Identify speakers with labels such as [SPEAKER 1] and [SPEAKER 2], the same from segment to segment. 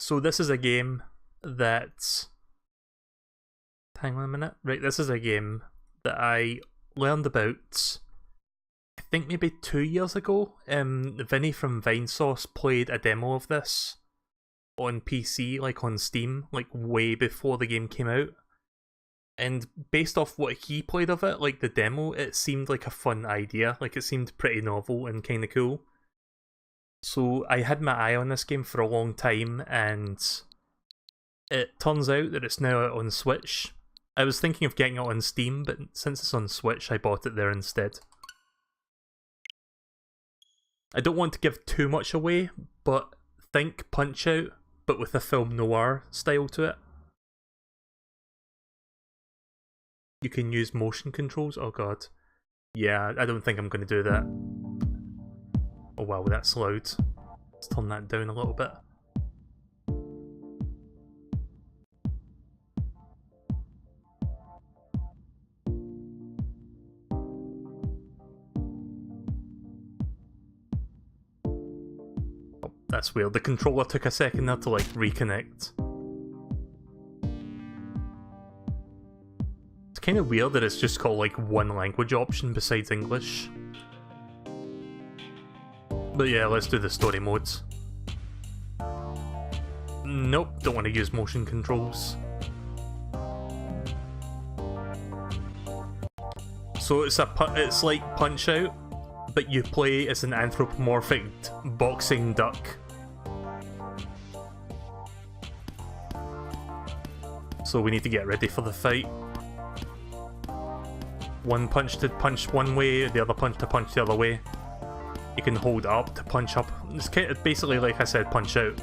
[SPEAKER 1] So this is a game that... Hang on a minute. Right, this is a game that I learned about, I think maybe 2 years ago. Vinny from Vinesauce played a demo of this on PC, like on Steam, like way before the game came out. And based off what he played of it, like the demo, it seemed like a fun idea. Like it seemed pretty novel and kind of cool. So I had my eye on this game for a long time, and it turns out that it's now out on Switch. I was thinking of getting it on Steam, but since it's on Switch, I bought it there instead. I don't want to give too much away, but think Punch-Out, but with a film-noir style to it. You can use motion controls. Oh god. Yeah, I don't think I'm going to do that. Oh wow, that's loud. Let's turn that down a little bit. Oh, that's weird. The controller took a second there to like reconnect. It's kind of weird that it's just got like one language option besides English. But yeah, let's do the story modes. Nope, don't want to use motion controls. So it's like Punch-Out, but you play as an anthropomorphic boxing duck. So we need to get ready for the fight. One punch to punch one way, the other punch to punch the other way. You can hold up to punch up. It's kind of basically, like I said, Punch-Out.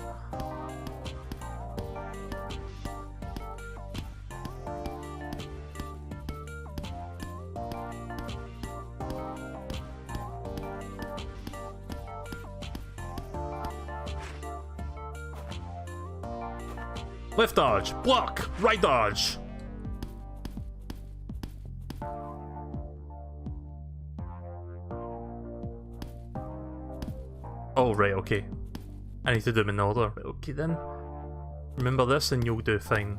[SPEAKER 1] Left dodge, block, right dodge. Oh, right, okay. I need to do them in order. Okay then. Remember this and you'll do fine.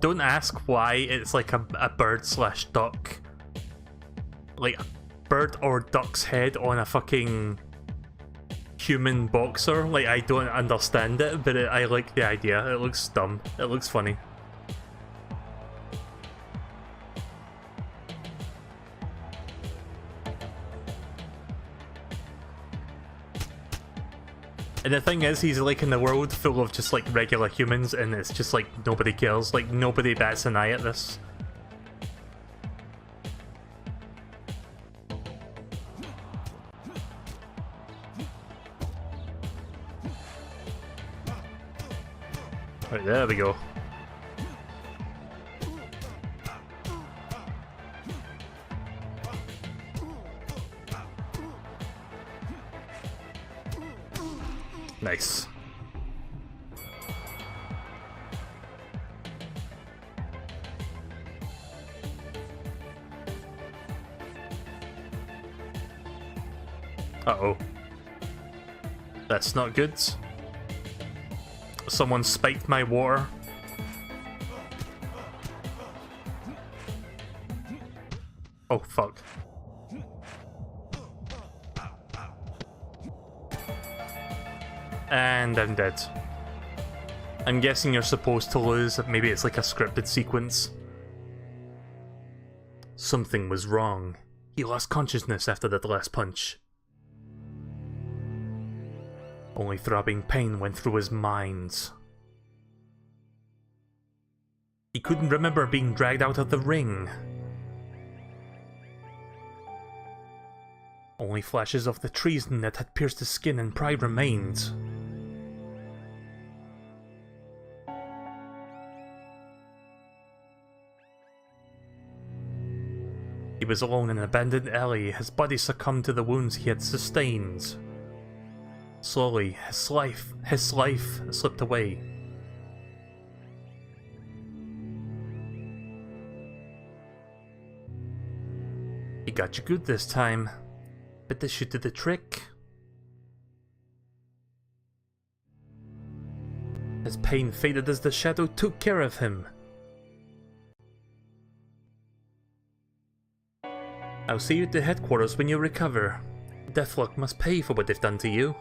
[SPEAKER 1] Don't ask why it's like a bird slash duck. Like a bird or duck's head on a fucking human boxer. Like, I don't understand it, but I like the idea. It looks dumb. It looks funny. And the thing is, he's like in a world full of just like regular humans, and it's just like nobody cares. Like nobody bats an eye at this. Right, there we go. Nice. Uh-oh. That's not good. Someone spiked my water. Oh, fuck. And I'm dead. I'm guessing you're supposed to lose. Maybe it's like a scripted sequence. Something was wrong. He lost consciousness after that last punch. Only throbbing pain went through his mind. He couldn't remember being dragged out of the ring. Only flashes of the treason that had pierced his skin and pride remained. He was alone in an abandoned alley. His body succumbed to the wounds he had sustained. Slowly, his life slipped away. He got you good this time. But this should do the trick. His pain faded as the shadow took care of him. I'll see you at the headquarters when you recover. Deathlock must pay for what they've done to you.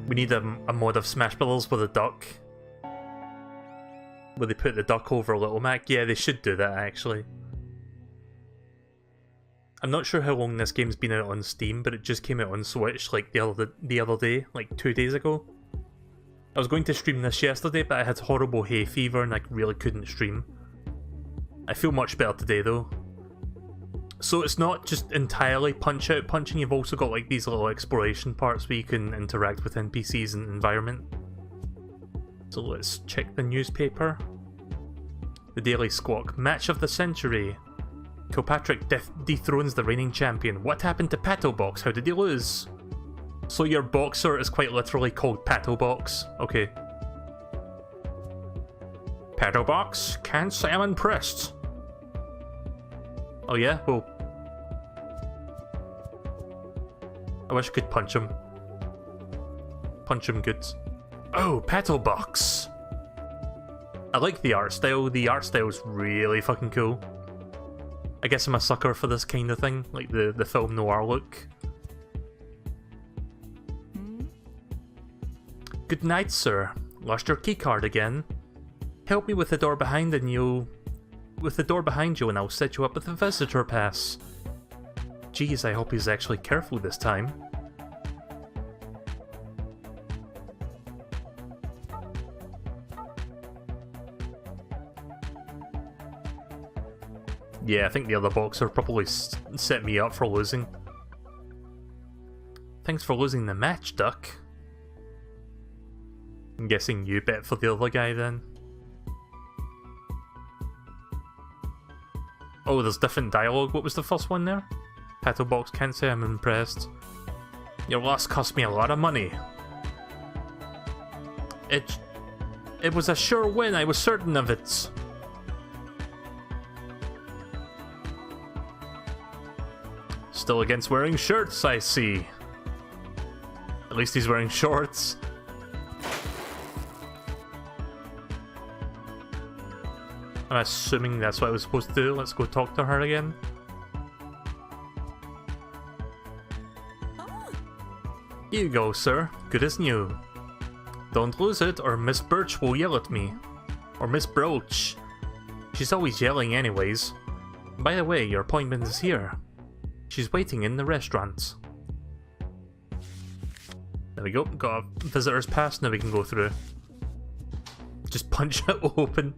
[SPEAKER 1] We need a mod of Smash Bros. With a duck. Where they put the duck over Little Mac. Yeah, they should do that actually. I'm not sure how long this game's been out on Steam, but it just came out on Switch like the other day, like 2 days ago. I was going to stream this yesterday, but I had horrible hay fever and I really couldn't stream. I feel much better today though. So it's not just entirely punch-out punching, you've also got like these little exploration parts where you can interact with NPCs and environment. So let's check the newspaper. The Daily Squawk. Match of the century. Kilpatrick dethrones the reigning champion. What happened to Pato Box? How did he lose? So your boxer is quite literally called Pato Box. Okay. Pato Box? Can't say I'm impressed. Oh yeah? Well... I wish I could punch him. Punch him good. Oh, Pato Box! I like the art style. The art style's really fucking cool. I guess I'm a sucker for this kind of thing, like the film noir look. Good night, sir. Lost your keycard again. Help me with the door behind you and I'll set you up with a visitor pass. Geez, I hope he's actually careful this time. Yeah, I think the other boxer probably set me up for losing. Thanks for losing the match, Duck. I'm guessing you bet for the other guy then. Oh, there's different dialogue. What was the first one there? Pato Box can't say I'm impressed. Your loss cost me a lot of money. It was a sure win, I was certain of it. Still against wearing shirts, I see. At least he's wearing shorts. I'm assuming that's what I was supposed to do. Let's go talk to her again. Here you go, sir. Good as new. Don't lose it, or Miss Birch will yell at me. Or Miss Broach. She's always yelling anyways. By the way, your appointment is here. She's waiting in the restaurant. There we go. Got a visitor's pass. Now we can go through. Just punch it open.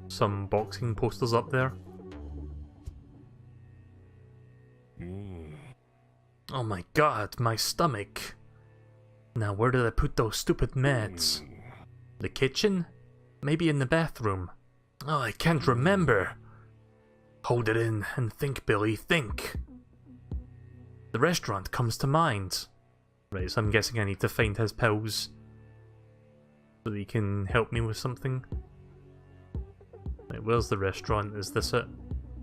[SPEAKER 1] Some boxing posters up there. Oh my god, my stomach. Now where did I put those stupid meds? The kitchen? Maybe in the bathroom. Oh, I can't remember. Hold it in and think, Billy, think. The restaurant comes to mind. Right, so I'm guessing I need to find his pills so that he can help me with something. Right, where's the restaurant? Is this it?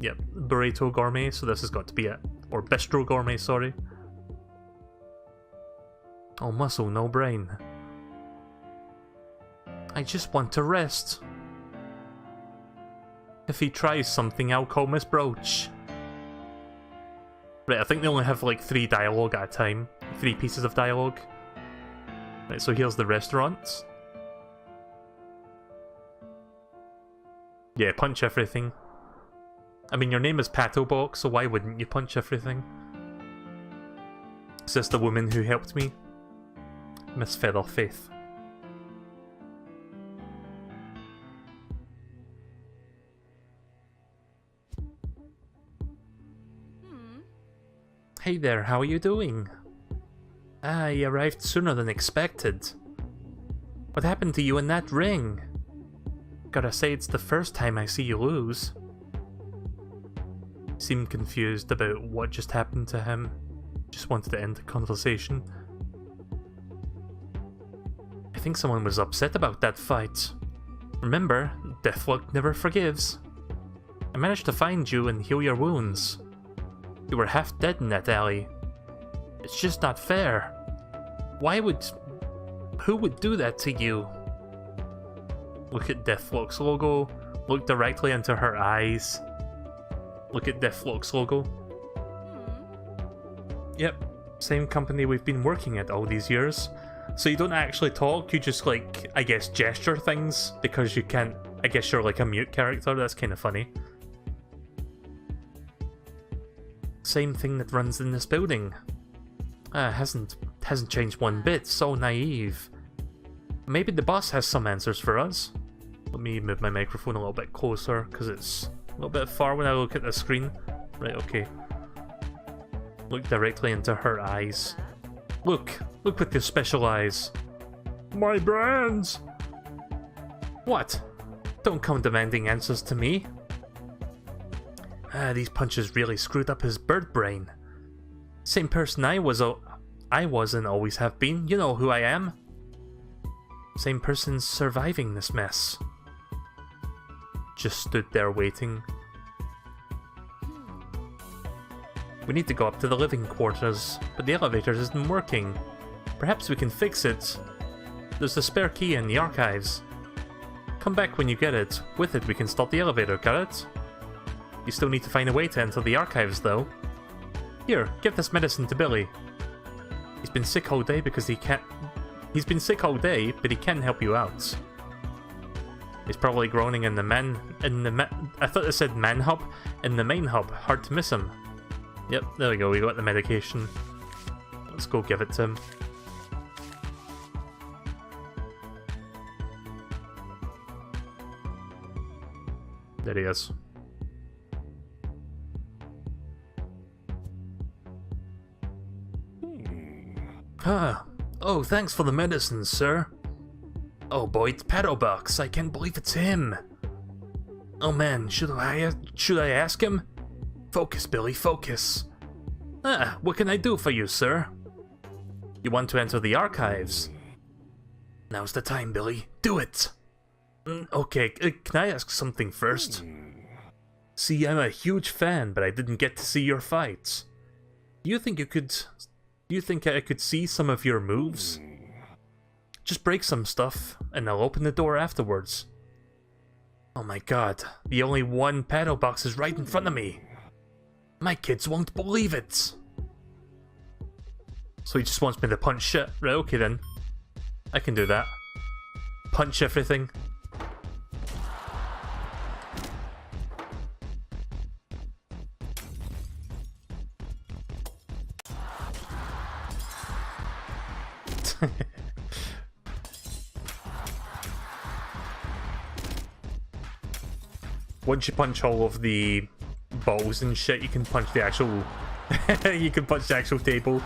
[SPEAKER 1] Yep, Burrito Gourmet, so this has got to be it. Or Bistro Gourmet, sorry. Oh, muscle, no brain. I just want to rest. If he tries something, I'll call Miss Broach. Right, I think they only have like 3 dialogue at a time. 3 pieces of dialogue. Right, so here's the restaurant. Yeah, punch everything. I mean, your name is Pato Box, so why wouldn't you punch everything? Is this the woman who helped me? Miss Featherfaith. Hey there, how are you doing? Ah, you arrived sooner than expected. What happened to you in that ring? Gotta say, it's the first time I see you lose. Seemed confused about what just happened to him. Just wanted to end the conversation. I think someone was upset about that fight. Remember, Deathlock never forgives. I managed to find you and heal your wounds. You were half dead in that alley. It's just not fair. Who would do that to you? Look at Deathlock's logo. Look directly into her eyes. Look at Deathlock's logo. Yep, same company we've been working at all these years. So you don't actually talk, you just like, I guess, gesture things because you can't, I guess you're like a mute character. That's kind of funny. Same thing that runs in this building. Hasn't changed one bit, so naive. Maybe the boss has some answers for us. Let me move my microphone a little bit closer, because it's a little bit far when I look at the screen. Right, okay. Look directly into her eyes. Look with your special eyes. My brands! What? Don't come demanding answers to me. These punches really screwed up his bird brain. Same person I was and always have been. You know who I am. Same person surviving this mess. Just stood there waiting. We need to go up to the living quarters, but the elevator isn't working. Perhaps we can fix it. There's a spare key in the archives. Come back when you get it. With it we can stop the elevator, got it? You still need to find a way to enter the archives though. Here, give this medicine to Billy. He's been sick all day because he can't... He's been sick all day, but he can help you out. He's probably groaning in the I thought it said man hub. In the main hub. Hard to miss him. Yep, there we go, we got the medication. Let's go give it to him. There he is. Oh, thanks for the medicine, sir. Oh boy, it's Pato Box. I can't believe it's him. Oh man, should I ask him? Focus, Billy, focus. What can I do for you, sir? You want to enter the archives? Now's the time, Billy. Do it! Okay, can I ask something first? See, I'm a huge fan, but I didn't get to see your fights. Do you think I could see some of your moves? Just break some stuff, and I'll open the door afterwards. Oh my god, the only one Pato Box is right in front of me. My kids won't believe it. So he just wants me to punch shit. Right, okay then. I can do that. Punch everything. Once you punch all of the balls and shit, you can punch the actual you can punch the actual table.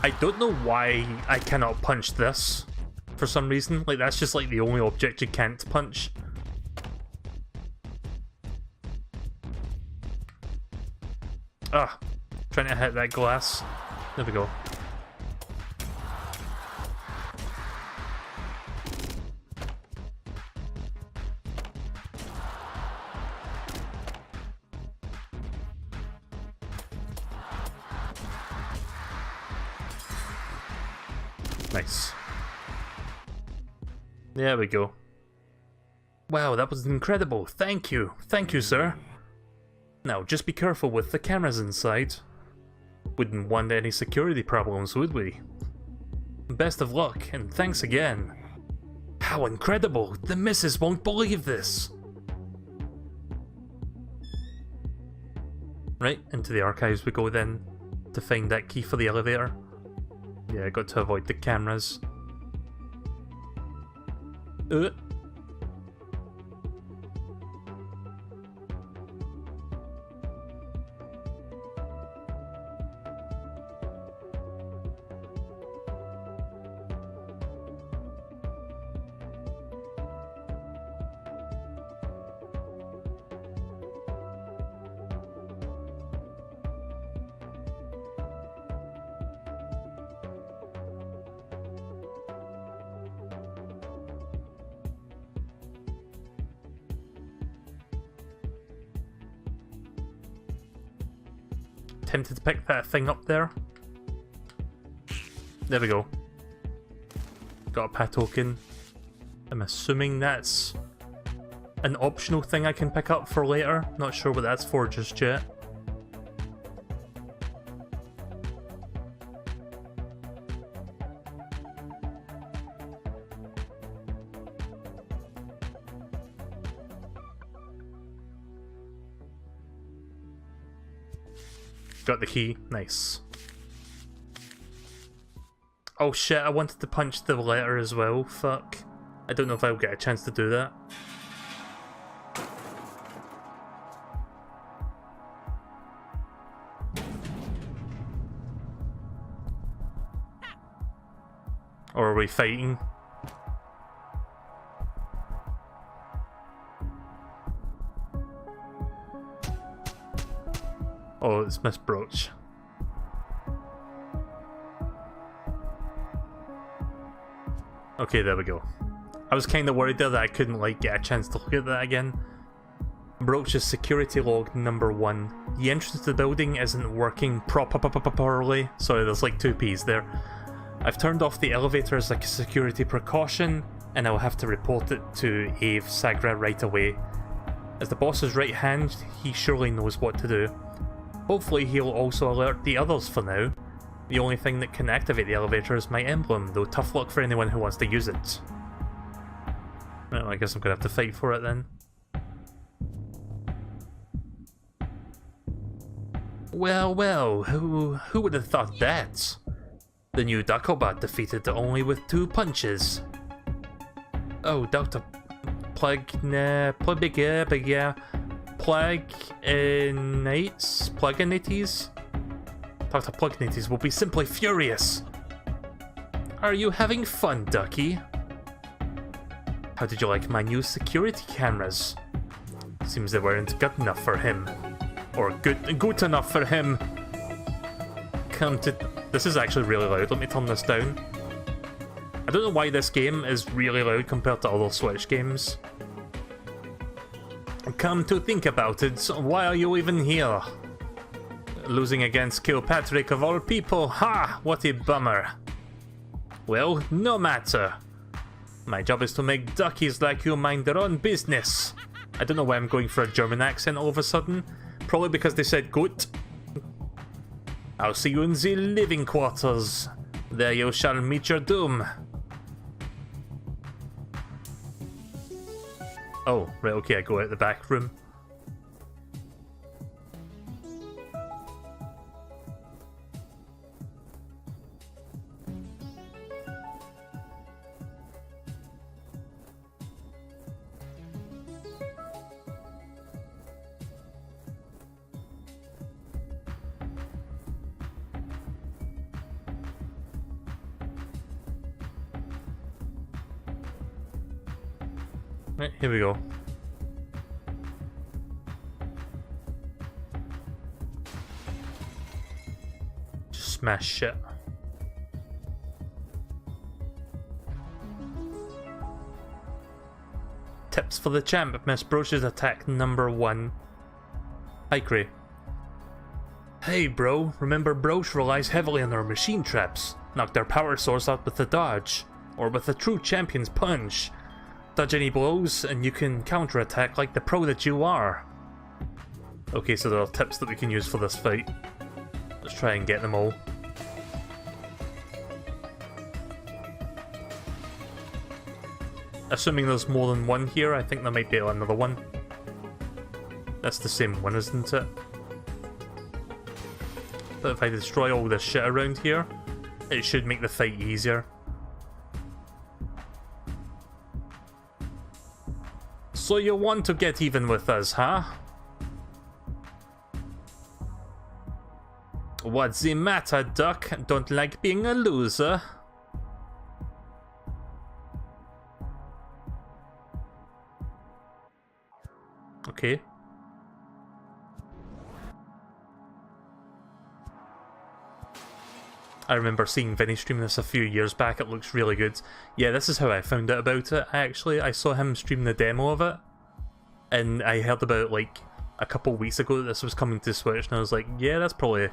[SPEAKER 1] I don't know why I cannot punch this for some reason. Like, that's just like the only object you can't punch. Ah, trying to hit that glass. There we go. Nice. There we go. Wow, that was incredible. Thank you. Thank you, sir. Now, just be careful with the cameras inside. Wouldn't want any security problems, would we? Best of luck, and thanks again. How incredible! The missus won't believe this! Right, into the archives we go then to find that key for the elevator. Yeah, I got to avoid the cameras. Tempted to pick that thing up there. There we go. Got a Pat token. I'm assuming that's an optional thing I can pick up for later. Not sure what that's for just yet. Got the key. Nice. Oh shit, I wanted to punch the letter as well. Fuck. I don't know if I'll get a chance to do that. Or are we fighting? Oh, it's Miss Brooch. Okay, there we go. I was kind of worried there that I couldn't like get a chance to look at that again. Brooch's security log number 1. The entrance to the building isn't working properly. Sorry, there's like 2 P's there. I've turned off the elevator as a security precaution, and I'll have to report it to Ave Sagra right away. As the boss's right hand, he surely knows what to do. Hopefully he'll also alert the others for now. The only thing that can activate the elevator is my emblem, though tough luck for anyone who wants to use it. Well, I guess I'm gonna have to fight for it then. Well, who would have thought that? The new Ducklebot defeated only with 2 punches. Oh, Dr. Pluginites? Dr. Pluginites will be simply furious. Are you having fun, Ducky? How did you like my new security cameras? Seems they weren't good enough for him. Or good enough for him. Come to... This is actually really loud. Let me turn this down. I don't know why this game is really loud compared to other Switch games. Come to think about it, why are you even here? Losing against Kilpatrick of all people, ha! What a bummer. Well, no matter. My job is to make duckies like you mind their own business. I don't know why I'm going for a German accent all of a sudden. Probably because they said gut. I'll see you in the living quarters. There you shall meet your doom. Oh, right, okay, I go out the back room. Right, here we go. Just smash shit. Tips for the champ. Miss Broach's attack number 1. Hi, Cray. Hey, bro. Remember Broach relies heavily on their machine traps. Knock their power source out with the dodge. Or with a true champion's punch. Dodge any blows, and you can counterattack like the pro that you are. Okay, so there are tips that we can use for this fight. Let's try and get them all. Assuming there's more than one here, I think there might be another one. That's the same one, isn't it? but if I destroy all this shit around here, it should make the fight easier. So you want to get even with us, huh? What's the matter, Duck? Don't like being a loser? Okay. I remember seeing Vinny stream this a few years back. It looks really good. Yeah, this is how I found out about it, actually. I saw him stream the demo of it, and I heard about, like, a couple weeks ago that this was coming to Switch, and I was like, yeah, that's probably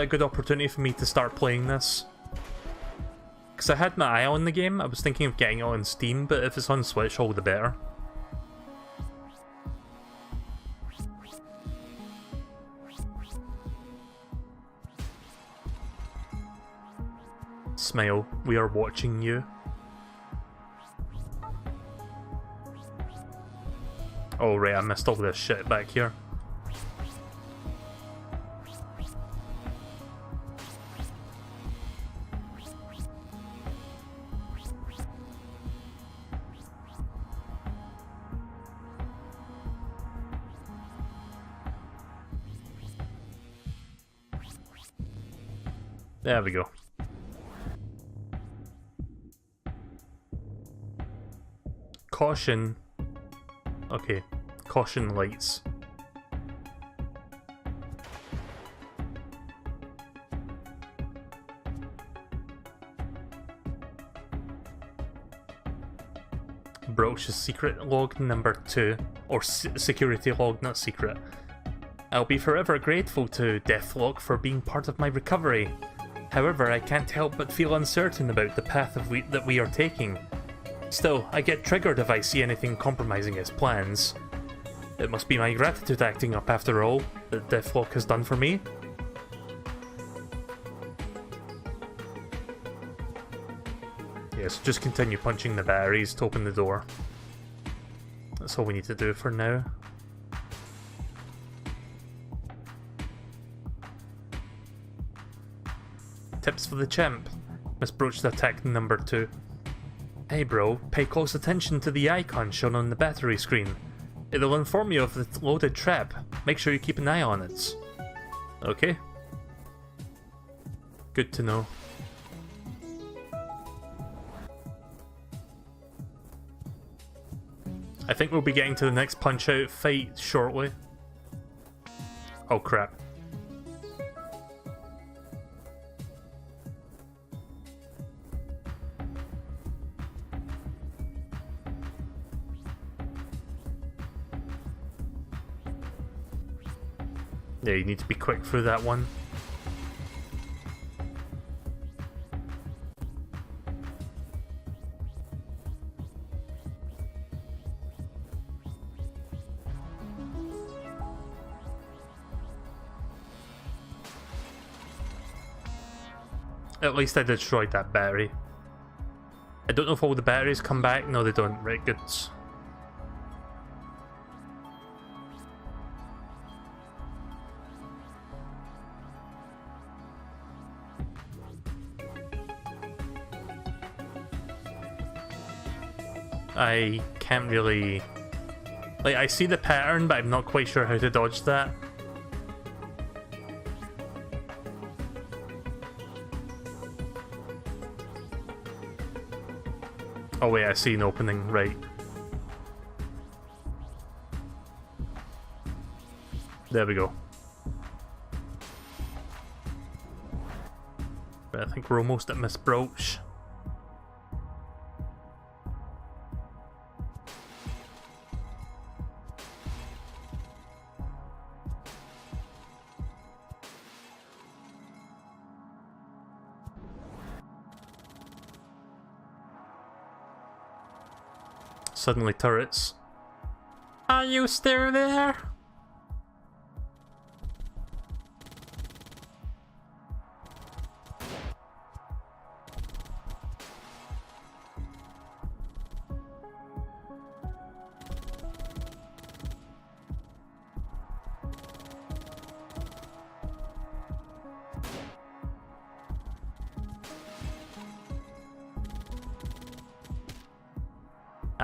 [SPEAKER 1] a good opportunity for me to start playing this. Because I had my eye on the game. I was thinking of getting it on Steam, but if it's on Switch, all the better. Smile, we are watching you. Oh right, I missed all this shit back here. There we go. Caution. Okay, caution lights. Broach's secret log number 2. Or security log, not secret. I'll be forever grateful to Deathlock for being part of my recovery. However, I can't help but feel uncertain about the path that we are taking. Still, I get triggered if I see anything compromising his plans. It must be my gratitude acting up after all, that Deathlock has done for me. Yes, just continue punching the batteries to open the door. That's all we need to do for now. Tips for the champ. Must broach the attack number 2. Hey bro, pay close attention to the icon shown on the battery screen. It'll inform you of the loaded trap. Make sure you keep an eye on it. Okay. Good to know. I think we'll be getting to the next Punch-Out fight shortly. Oh crap. Yeah, you need to be quick through that one. At least I destroyed that battery. I don't know if all the batteries come back. No, they don't. Right, good. I can't really... Like, I see the pattern, but I'm not quite sure how to dodge that. Oh wait, I see an opening, right. There we go. But I think we're almost at Miss Broach. Suddenly turrets. Are you still there?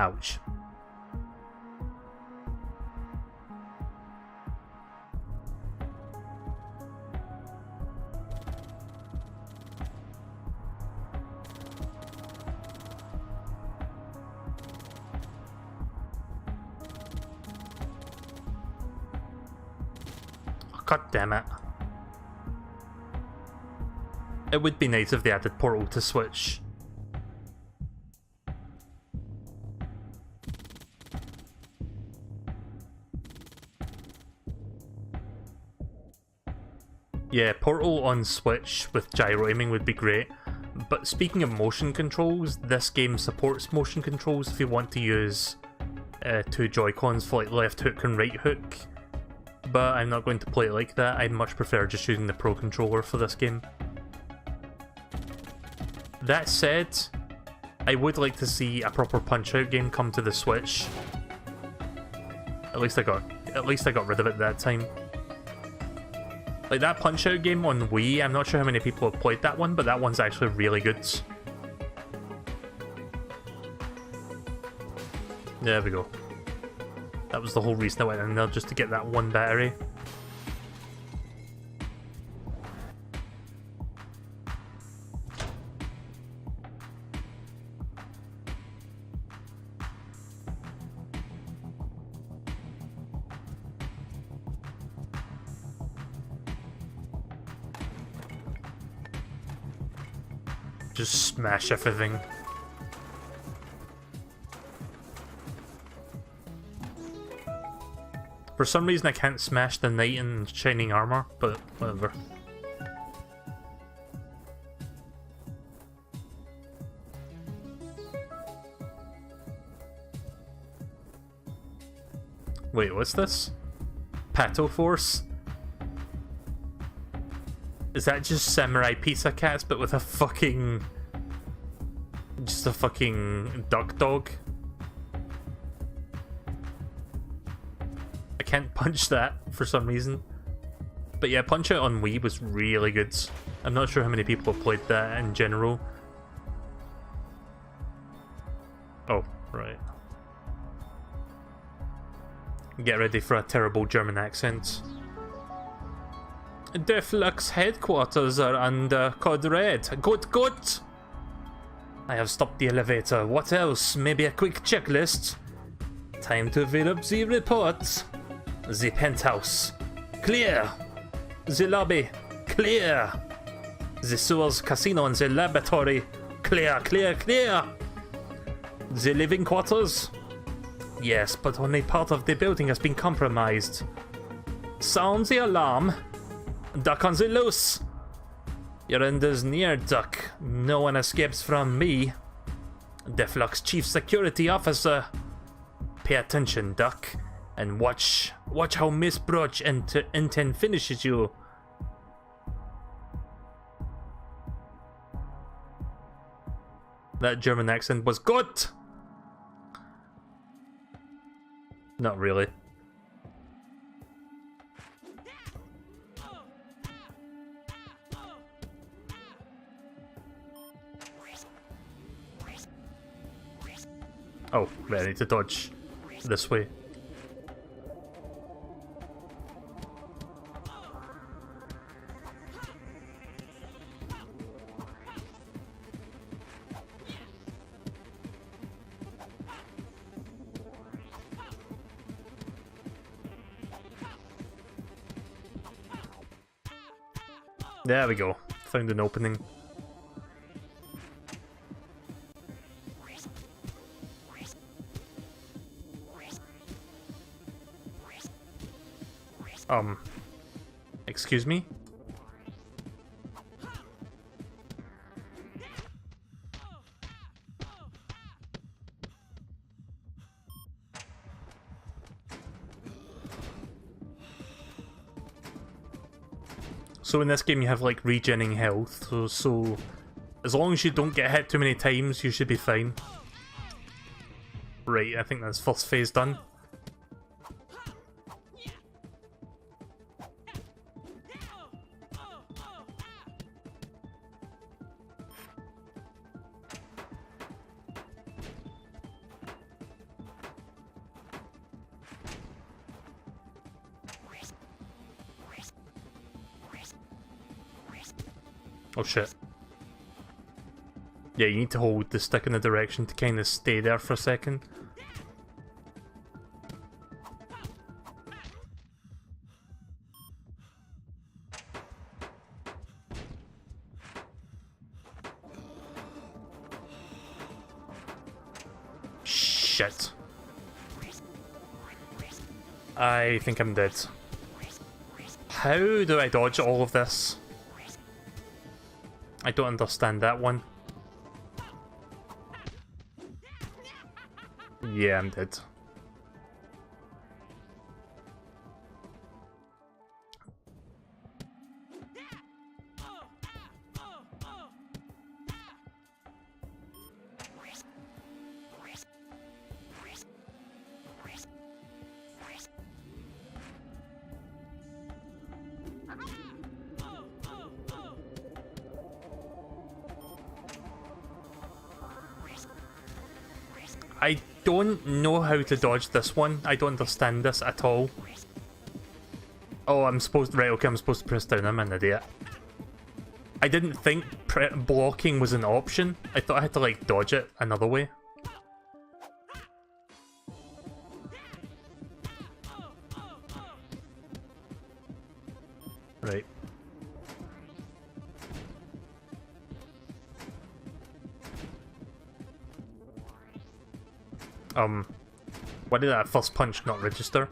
[SPEAKER 1] Ouch. God damn it. It would be nice if they added Portal to Switch. Yeah, Portal on Switch with gyro aiming would be great. But speaking of motion controls, this game supports motion controls if you want to use 2 Joy-Cons for like left hook and right hook. But I'm not going to play it like that. I much prefer just using the Pro Controller for this game. That said, I would like to see a proper Punch-Out game come to the Switch. At least I got rid of it that time. Like that Punch-Out game on Wii, I'm not sure how many people have played that one, but that one's actually really good. There we go. That was the whole reason I went in there, just to get that one battery. Just smash everything. For some reason I can't smash the knight in shining armor, but whatever. Wait, what's this? Pato Force? Is that just Samurai Pizza Cats but with a fucking... just a fucking duck dog? I can't punch that for some reason. But yeah, Punch-Out on Wii was really good. I'm not sure how many people have played that in general. Oh, right. Get ready for a terrible German accent. Deflux headquarters are under code red. Good, good. I have stopped the elevator. What else? Maybe a quick checklist. Time to fill up the report. The penthouse. Clear. The lobby. Clear. The sewers, casino and the laboratory. Clear, clear, clear. The living quarters. Yes, but only part of the building has been compromised. Sound the alarm. Duck on the loose! Your end is near, Duck. No one escapes from me. Deflux Chief Security Officer. Pay attention, Duck, and watch how Miss Broch Enten finishes you. That German accent was good! Not really. Oh, right, I need to dodge this way. There we go. Found an opening. Excuse me? So in this game you have like regenning health, so as long as you don't get hit too many times you should be fine. Right, I think that's first phase done. Oh shit. Yeah, you need to hold the stick in the direction to kind of stay there for a second. Shit. I think I'm dead. How do I dodge all of this? I don't understand that one. Yeah, I'm dead. I don't know how to dodge this one. I don't understand this at all. Oh, I'm supposed to... Right, okay, I'm supposed to press down. I'm an idiot. I didn't think blocking was an option. I thought I had to, like, dodge it another way. Right. Why did that first punch not register?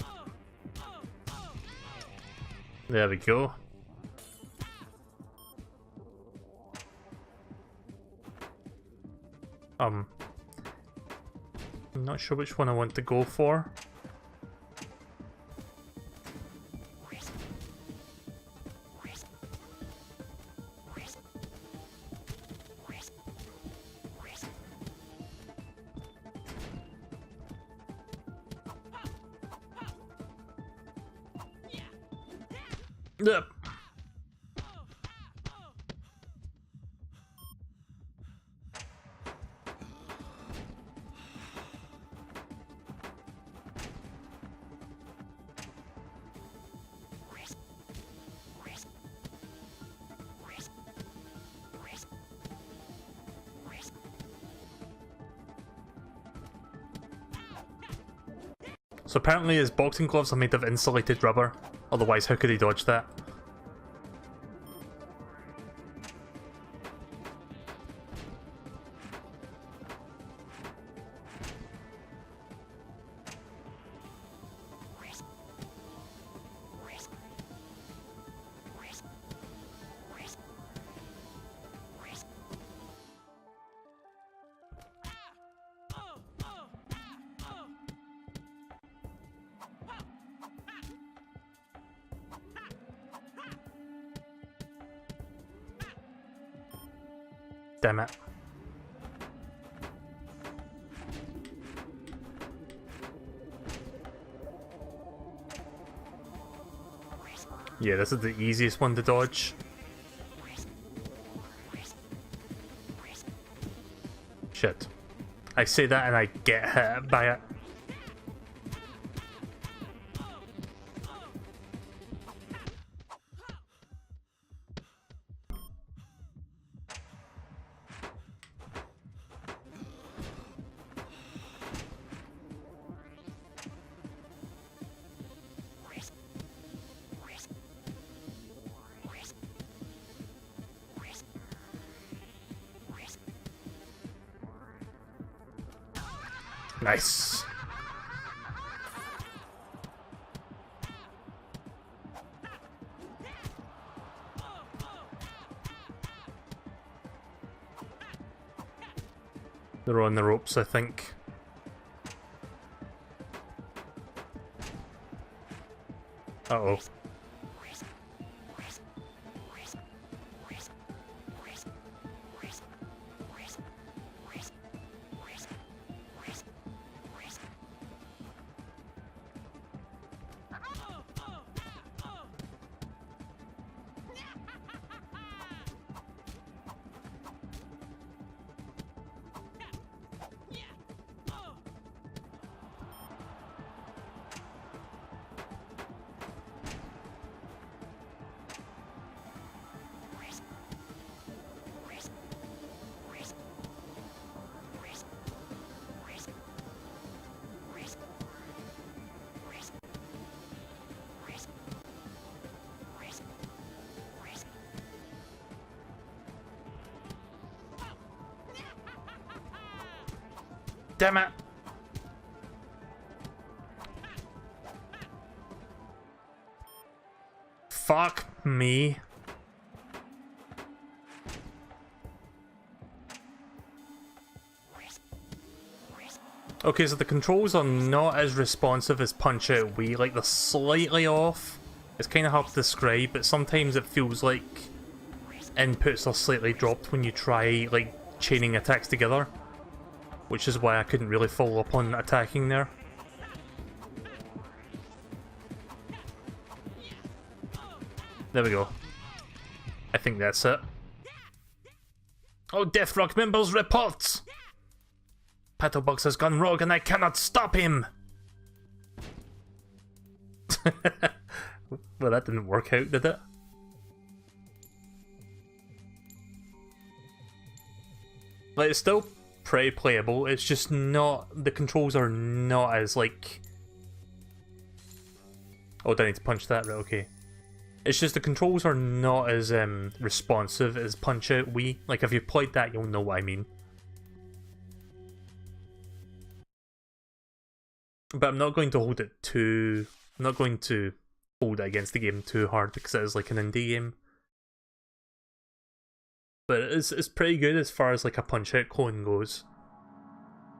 [SPEAKER 1] There we go. I'm not sure which one I want to go for. Yep. So apparently his boxing gloves are made of insulated rubber, otherwise how could he dodge that? Damn it. Yeah, this is the easiest one to dodge. Shit. I say that and I get hit by it. Nice. They're on the ropes, I think. Uh-oh. damn it! Fuck me. Okay, so the controls are not as responsive as Punch-Out Wii, like they're slightly off. It's kind of hard to describe, but sometimes it feels like inputs are slightly dropped when you try, like, chaining attacks together. Which is why I couldn't really follow up on attacking there. There we go. I think that's it. Oh, Death Rock members report! Pato Box has gone rogue and I cannot stop him! Well, that didn't work out, did it? Like, it's still pretty playable, it's just not... the controls are not as, like... Oh, do I need to punch that? Right, okay. It's just the controls are not as responsive as Punch-Out Wii. Like, if you've played that, you'll know what I mean. But I'm not going to hold it too... I'm not going to hold it against the game too hard because it is like an indie game. But it's pretty good as far as like a Punch-Out clone goes.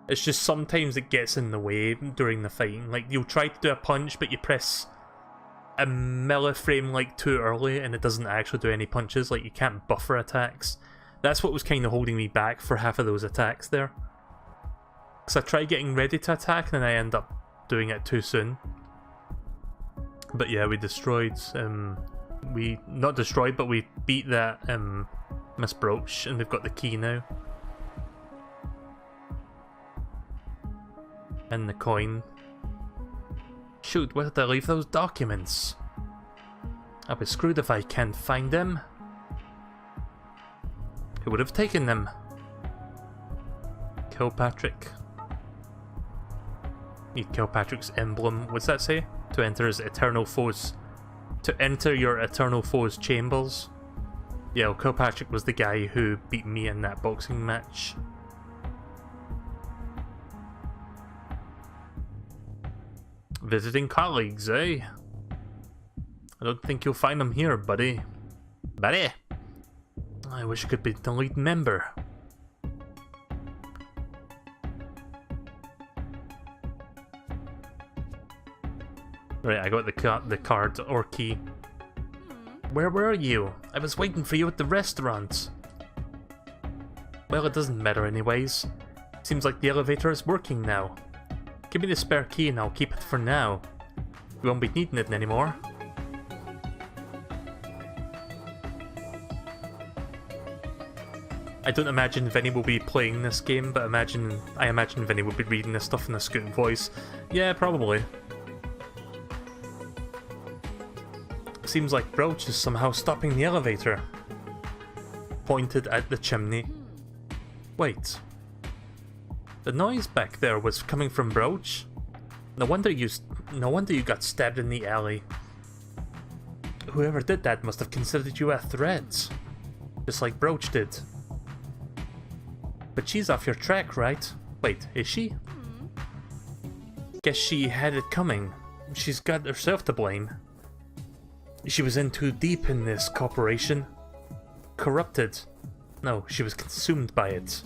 [SPEAKER 1] It's just sometimes it gets in the way during the fighting. Like, you'll try to do a punch, but you press a milliframe like too early and it doesn't actually do any punches. Like, you can't buffer attacks. That's what was kind of holding me back for half of those attacks there. Because I tried getting ready to attack and then I end up doing it too soon. But yeah, we destroyed, not destroyed, but we beat that Miss Brooch and we've got the key now. And the coin. Shoot, where did I leave those documents? I'll be screwed if I can't find them. Who would have taken them? Kilpatrick. Need Kilpatrick's emblem. What's that say? To enter his eternal foes. To enter your eternal foes' chambers. Yeah, well, Kilpatrick was the guy who beat me in that boxing match. Visiting colleagues, eh? I don't think you'll find them here, buddy. Buddy! I wish I could be the lead member. Right, I got the card or key. Where were you? I was waiting for you at the restaurant. Well, it doesn't matter anyways. Seems like the elevator is working now. Give me the spare key and I'll keep it for now. We won't be needing it anymore. I don't imagine Vinny will be playing this game, but I imagine Vinny will be reading this stuff in a Scoot voice. Yeah, probably. Seems like Brooch is somehow stopping the elevator. Pointed at the chimney. Wait. The noise back there was coming from Brooch? No wonder you got stabbed in the alley. Whoever did that must have considered you a threat. Just like Brooch did. But she's off your track, right? Wait, is she? Guess she had it coming. She's got herself to blame. She was in too deep in this corporation. Corrupted. No, she was consumed by it.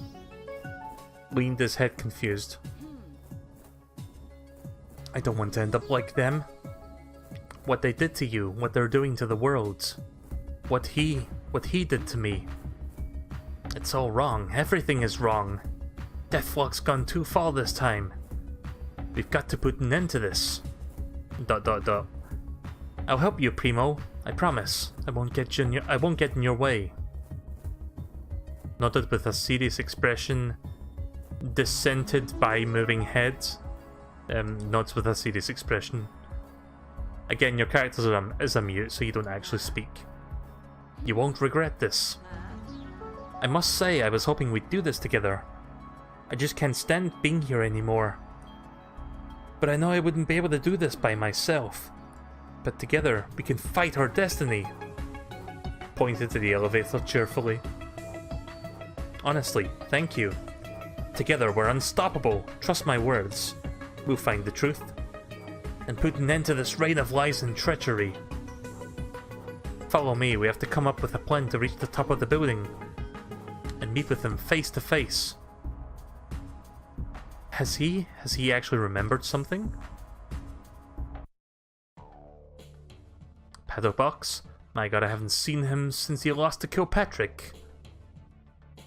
[SPEAKER 1] Leaned his head confused. I don't want to end up like them. What they did to you, what they're doing to the world. What he did to me. It's all wrong. Everything is wrong. Deathlock's gone too far this time. We've got to put an end to this. ... I'll help you, Primo. I promise. I won't get in your way. Nodded with a serious expression. Dissented by moving head. Nods with a serious expression. Again, your character is a mute, so you don't actually speak. You won't regret this. I must say, I was hoping we'd do this together. I just can't stand being here anymore. But I know I wouldn't be able to do this by myself. But together, we can fight our destiny. Pointed to the elevator cheerfully. Honestly, thank you. Together we're unstoppable. Trust my words. We'll find the truth and put an end to this reign of lies and treachery. Follow me, we have to come up with a plan to reach the top of the building and meet with him face to face. Has he actually remembered something? Pato Box? My god, I haven't seen him since he lost to Kilpatrick.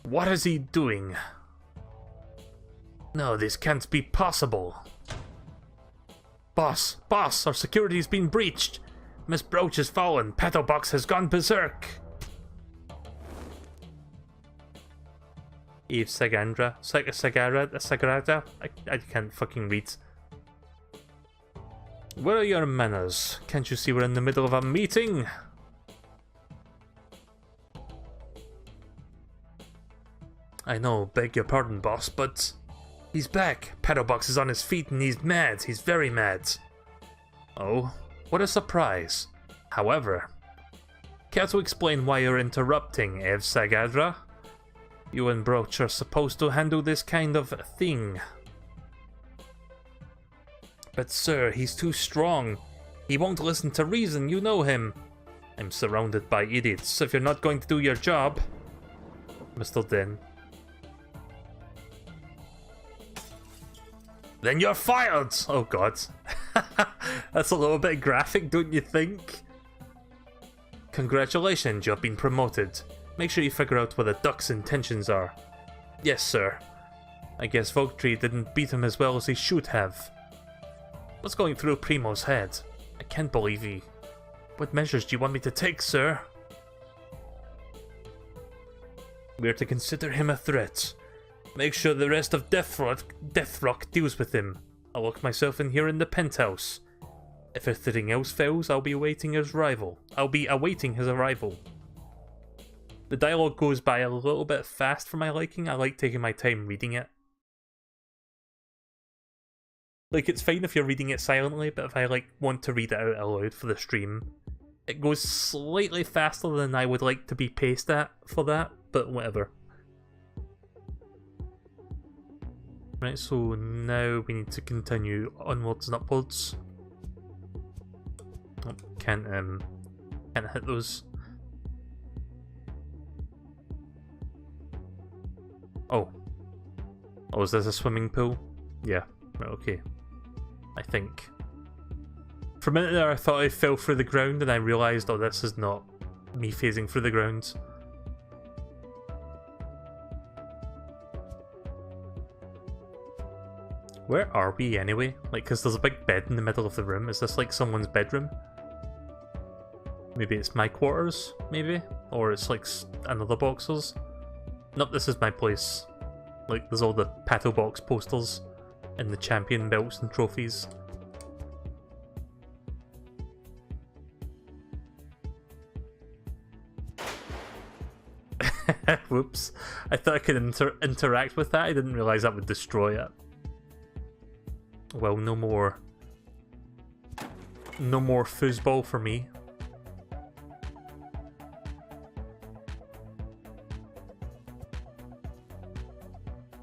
[SPEAKER 1] What is he doing? No, this can't be possible. Boss, our security's been breached. Miss Brooch has fallen. Pato Box has gone berserk. Eve Sagrada? I can't fucking read. Where are your manners? Can't you see we're in the middle of a meeting? I know, beg your pardon, boss, but... He's back. Pato Box is on his feet and he's mad. He's very mad. Oh, what a surprise. However, care to explain why you're interrupting, Eve Sagadra? You and Brooch are supposed to handle this kind of thing. But sir, he's too strong. He won't listen to reason, you know him. I'm surrounded by idiots. If you're not going to do your job... Mr. Den. Then you're fired! Oh god. That's a little bit graphic, don't you think? Congratulations, you've been promoted. Make sure you figure out what the Duck's intentions are. Yes, sir. I guess Voltry didn't beat him as well as he should have. What's going through Primo's head? I can't believe he... What measures do you want me to take, sir? We're to consider him a threat. Make sure the rest of Death Rock deals with him. I'll lock myself in here in the penthouse. If everything else fails, I'll be awaiting his arrival. The dialogue goes by a little bit fast for my liking. I like taking my time reading it. Like, it's fine if you're reading it silently, but if I want to read it out aloud for the stream, it goes slightly faster than I would like to be paced at for that, but whatever. Right, so now we need to continue onwards and upwards. Oh, can't hit those. Oh, is this a swimming pool? Yeah, right, okay. I think. For a minute there I thought I fell through the ground and I realised, oh, this is not me phasing through the ground. Where are we anyway? Like, because there's a big bed in the middle of the room. Is this like someone's bedroom? Maybe it's my quarters, maybe? Or it's like another boxer's? Nope, this is my place. Like, there's all the Pato Box posters and the champion belts and trophies. Whoops. I thought I could interact with that. I didn't realise that would destroy it. Well, no more foosball for me.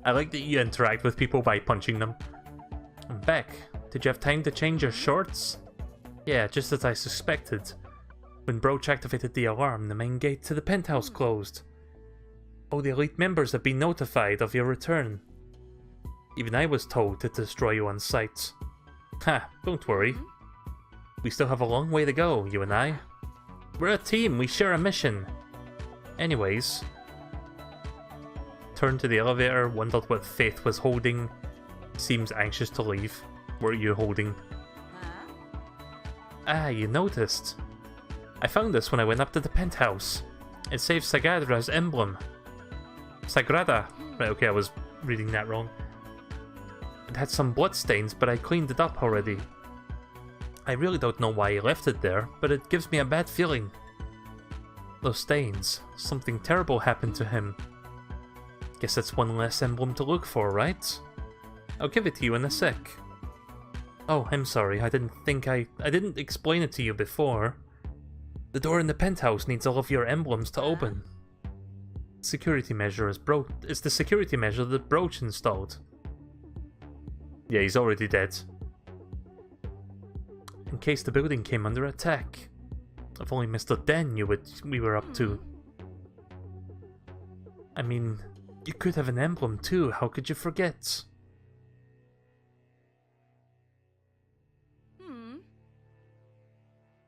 [SPEAKER 1] I like that you interact with people by punching them. I'm back. Did you have time to change your shorts? Yeah, just as I suspected. When Brooch activated the alarm, the main gate to the penthouse closed. All the elite members have been notified of your return. Even I was told to destroy you on sight. Ha, don't worry. We still have a long way to go, you and I. We're a team, we share a mission. Anyways. Turned to the elevator, wondered what Faith was holding. Seems anxious to leave. What are you holding? Ah, you noticed. I found this when I went up to the penthouse. It saves Sagradra's emblem. Sagrada. Right, okay, I was reading that wrong. It had some bloodstains, but I cleaned it up already. I really don't know why he left it there, but it gives me a bad feeling. Those stains. Something terrible happened to him. Guess that's one less emblem to look for, right? I'll give it to you in a sec. Oh, I'm sorry, I didn't explain it to you before. The door in the penthouse needs all of your emblems to open. Security measure is broke. It's the security measure that Broach installed. Yeah, he's already dead. In case the building came under attack. If only Mr. Den knew what we were up to. I mean, you could have an emblem too, how could you forget?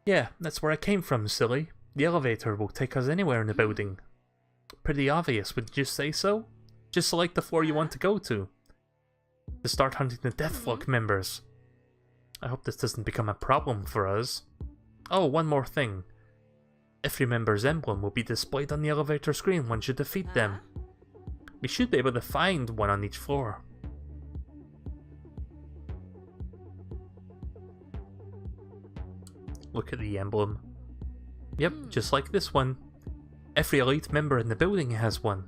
[SPEAKER 1] Yeah, that's where I came from, silly. The elevator will take us anywhere in the building. Pretty obvious, would you say so? Just select the floor you want to go to start hunting the Deathlock members. I hope this doesn't become a problem for us. Oh, one more thing. Every member's emblem will be displayed on the elevator screen once you defeat them. We should be able to find one on each floor. Look at the emblem. Yep, just like this one. Every elite member in the building has one.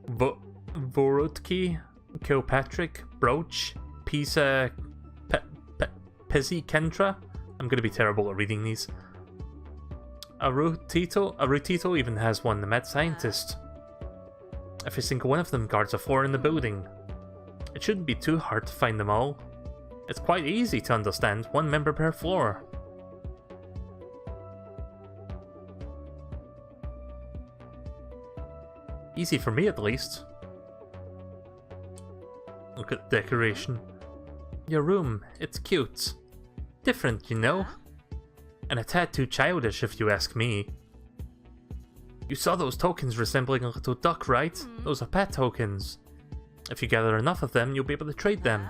[SPEAKER 1] Vorotki, Kilpatrick, Broach, Pisa, Pizzy Kentra. I'm gonna be terrible at reading these. Arutito even has one, the mad scientist. Every single one of them guards a floor in the building. It shouldn't be too hard to find them all. It's quite easy to understand, one member per floor. Easy for me at least. Look at the decoration. Your room, it's cute. Different, you know? And a tad too childish if you ask me. You saw those tokens resembling a little duck, right? Those are pet tokens. If you gather enough of them, you'll be able to trade them.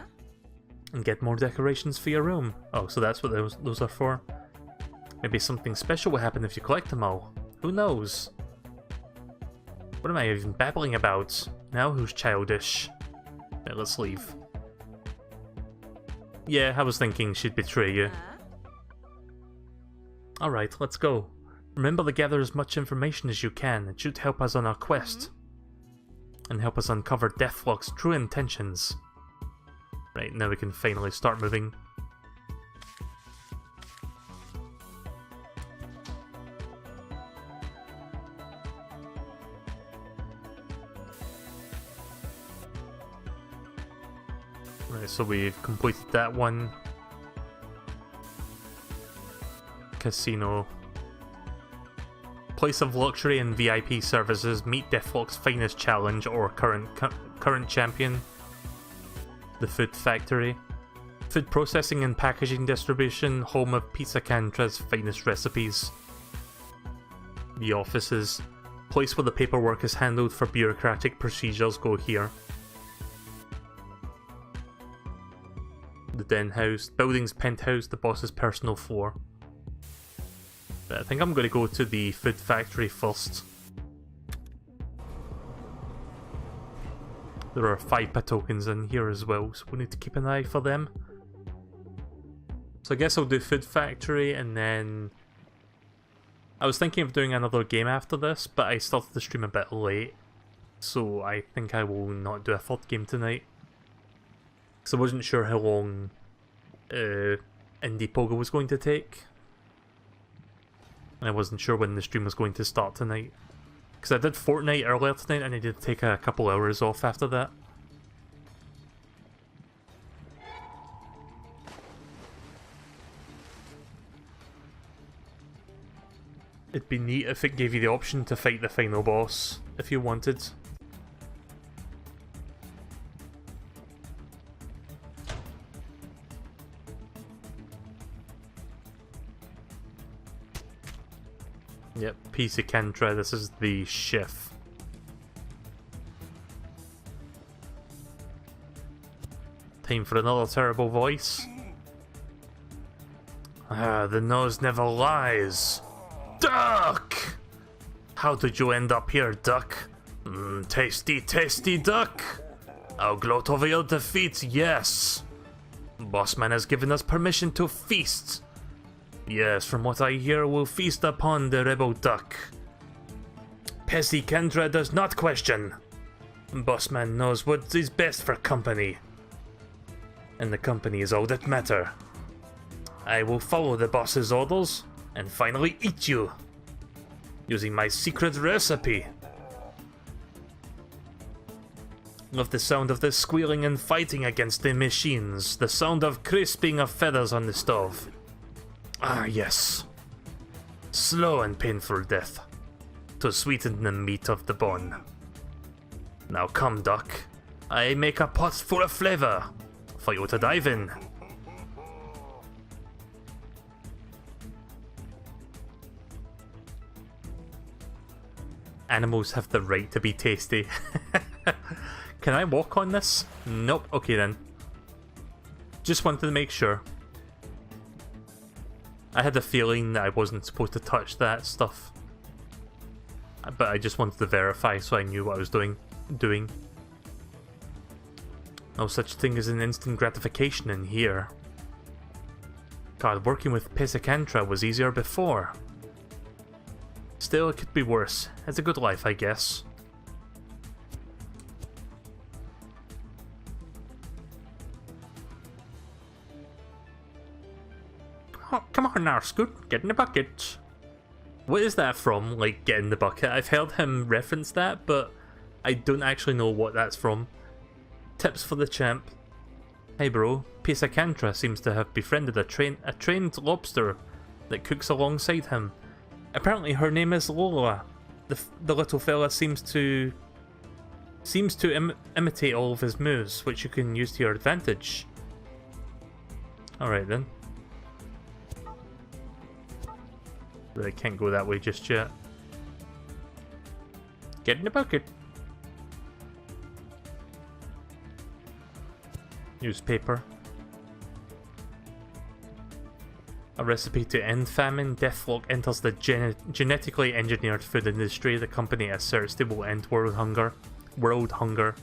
[SPEAKER 1] And get more decorations for your room. Oh, so that's what those are for? Maybe something special will happen if you collect them all. Who knows? What am I even babbling about? Now who's childish? Right, let's leave. Yeah, I was thinking she'd betray you. Alright, let's go. Remember to gather as much information as you can. It should help us on our quest. And help us uncover Deathlock's true intentions. Right, now we can finally start moving. Right, so we've completed that one. Casino. Place of luxury and VIP services. Meet Deathlock's finest challenge or current champion. The food factory. Food processing and packaging distribution. Home of Pizza Cantra's finest recipes. The offices. Place where the paperwork is handled for bureaucratic procedures. Go here. The den house. Building's penthouse. The boss's personal floor. But I think I'm going to go to the food factory first. There are 5 tokens in here as well, so we need to keep an eye for them. So I guess I'll do food factory and then... I was thinking of doing another game after this, but I started the stream a bit late. So I think I will not do a third game tonight. Because I wasn't sure how long Indie Pogo was going to take. And I wasn't sure when the stream was going to start tonight. Because I did Fortnite earlier tonight and I did take a couple hours off after that. It'd be neat if it gave you the option to fight the final boss, if you wanted. Yep, Pizza Cantra, this is the chef. Time for another terrible voice. Ah, the nose never lies. Duck! How did you end up here, Duck? Tasty, tasty duck! I'll gloat over your defeat, yes! Bossman has given us permission to feast. Yes, from what I hear, we'll feast upon the rebel duck. Pezzy Kendra does not question. Bossman knows what is best for company. And the company is all that matter. I will follow the boss's orders and finally eat you. Using my secret recipe. Love the sound of the squealing and fighting against the machines. The sound of crisping of feathers on the stove. Ah, yes. Slow and painful death. To sweeten the meat of the bone. Now come, duck. I make a pot full of flavor for you to dive in. Animals have the right to be tasty. Can I walk on this? Nope. Okay then. Just wanted to make sure. I had a feeling that I wasn't supposed to touch that stuff. But I just wanted to verify so I knew what I was doing. No such thing as an instant gratification in here. God, working with Pisacantra was easier before. Still, it could be worse. It's a good life, I guess. Oh, come on now, Scoot. Get in the bucket. What is that from, like, get in the bucket? I've heard him reference that, but I don't actually know what that's from. Tips for the champ. Hey bro, Pisacantra seems to have befriended a trained lobster that cooks alongside him. Apparently her name is Lola. The little fella seems to imitate all of his moves, which you can use to your advantage. Alright then. But I can't go that way just yet. Get in the bucket. Newspaper. A recipe to end famine. Deathlock enters the genetically engineered food industry. The company asserts they will end world hunger.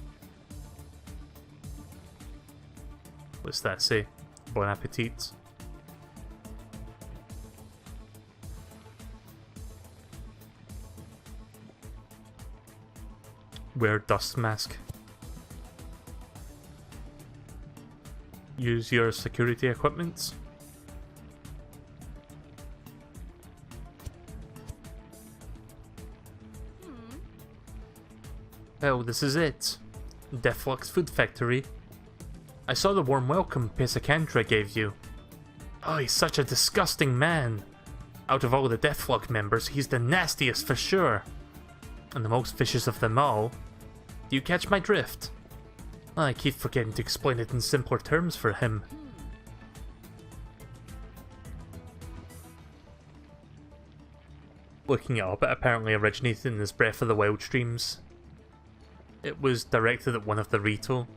[SPEAKER 1] What's that say? Bon appetit. Wear dust mask. Use your security equipment. Oh, this is it. Deathlock's food factory. I saw the warm welcome Pisacantra gave you. Oh, he's such a disgusting man. Out of all the Deathlock members, he's the nastiest for sure. And the most vicious of them all. Do you catch my drift? I keep forgetting to explain it in simpler terms for him. Looking it up, it apparently originated in his Breath of the Wild streams. It was directed at one of the Rito.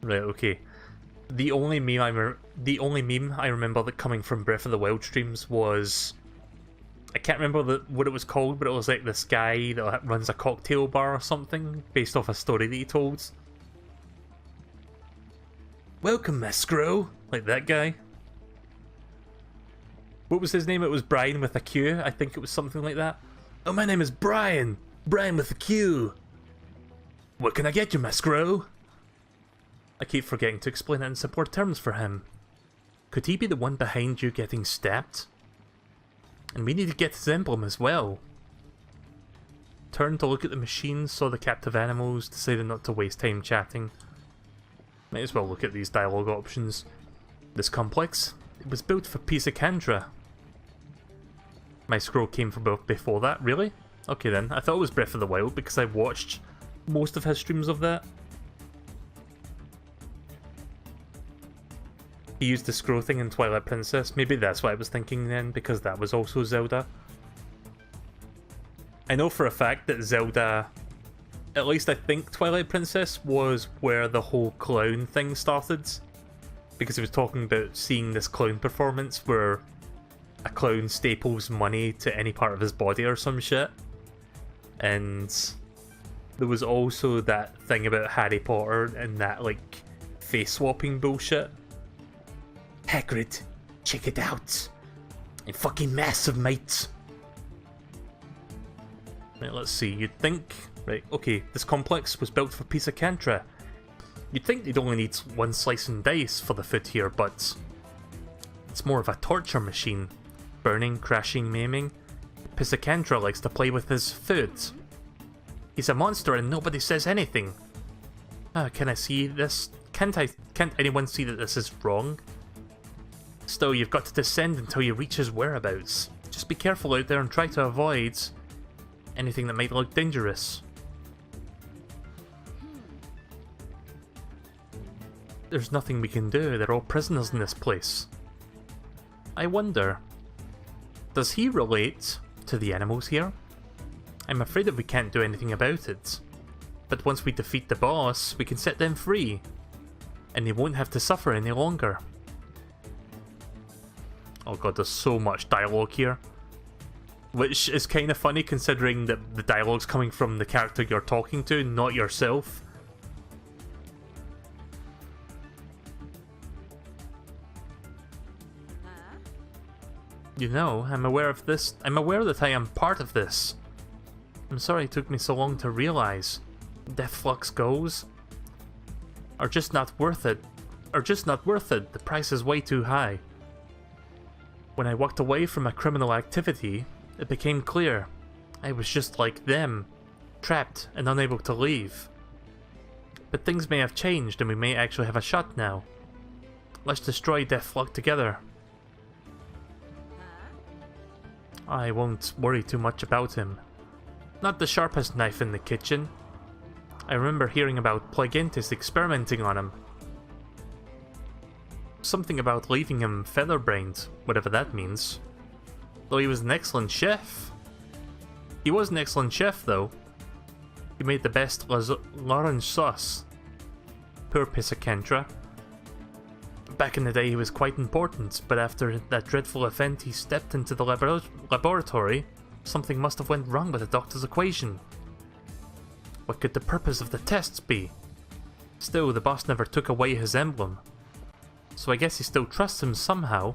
[SPEAKER 1] Right, okay. The only meme I remember that coming from Breath of the Wild streams was... I can't remember what it was called, but it was like this guy that runs a cocktail bar or something, based off a story that he told. Welcome, Mescro! Like that guy. What was his name? It was Brian with a Q. I think it was something like that. Oh, my name is Brian! Brian with a Q! What can I get you, Mescro? I keep forgetting to explain it in simpler terms for him. Could he be the one behind you getting stabbed? And we need to get his emblem as well. Turned to look at the machine, saw the captive animals, decided not to waste time chatting. Might as well look at these dialogue options. This complex, it was built for Pisacantra. My scroll came from before that, really? Okay then, I thought it was Breath of the Wild because I watched most of his streams of that. He used the scroll thing in Twilight Princess. Maybe that's what I was thinking then, because that was also Zelda. I know for a fact that Zelda, at least I think Twilight Princess was where the whole clown thing started. Because he was talking about seeing this clown performance where a clown staples money to any part of his body or some shit. And there was also that thing about Harry Potter and that, like, face swapping bullshit. Hagrid, check it out. A fucking massive, mate. Right, let's see. You'd think... Right, okay, this complex was built for Pisacantra. You'd think they'd only need one slice and dice for the food here, but... it's more of a torture machine. Burning, crashing, maiming. Pisacantra likes to play with his food. He's a monster and nobody says anything. Can I see this? Can't anyone see that this is wrong? Still, you've got to descend until you reach his whereabouts. Just be careful out there and try to avoid anything that might look dangerous. There's nothing we can do, they're all prisoners in this place. I wonder, does he relate to the animals here? I'm afraid that we can't do anything about it. But once we defeat the boss, we can set them free. And they won't have to suffer any longer. Oh god, there's so much dialogue here. Which is kind of funny considering that the dialogue's coming from the character you're talking to, not yourself. You know, I'm aware of this. I'm aware that I am part of this. I'm sorry it took me so long to realize. Death Flux goals are just not worth it. The price is way too high. When I walked away from a criminal activity, it became clear. I was just like them, trapped and unable to leave. But things may have changed and we may actually have a shot now. Let's destroy Death Flux together. I won't worry too much about him. Not the sharpest knife in the kitchen. I remember hearing about Plagentis experimenting on him. Something about leaving him feather-brained, whatever that means. Though he was an excellent chef. He was an excellent chef, though. He made the best l'orange sauce. Poor Pisacantра. Back in the day he was quite important, but after that dreadful event he stepped into the laboratory, something must have went wrong with the doctor's equation. What could the purpose of the tests be? Still, the boss never took away his emblem. So I guess he still trusts him somehow.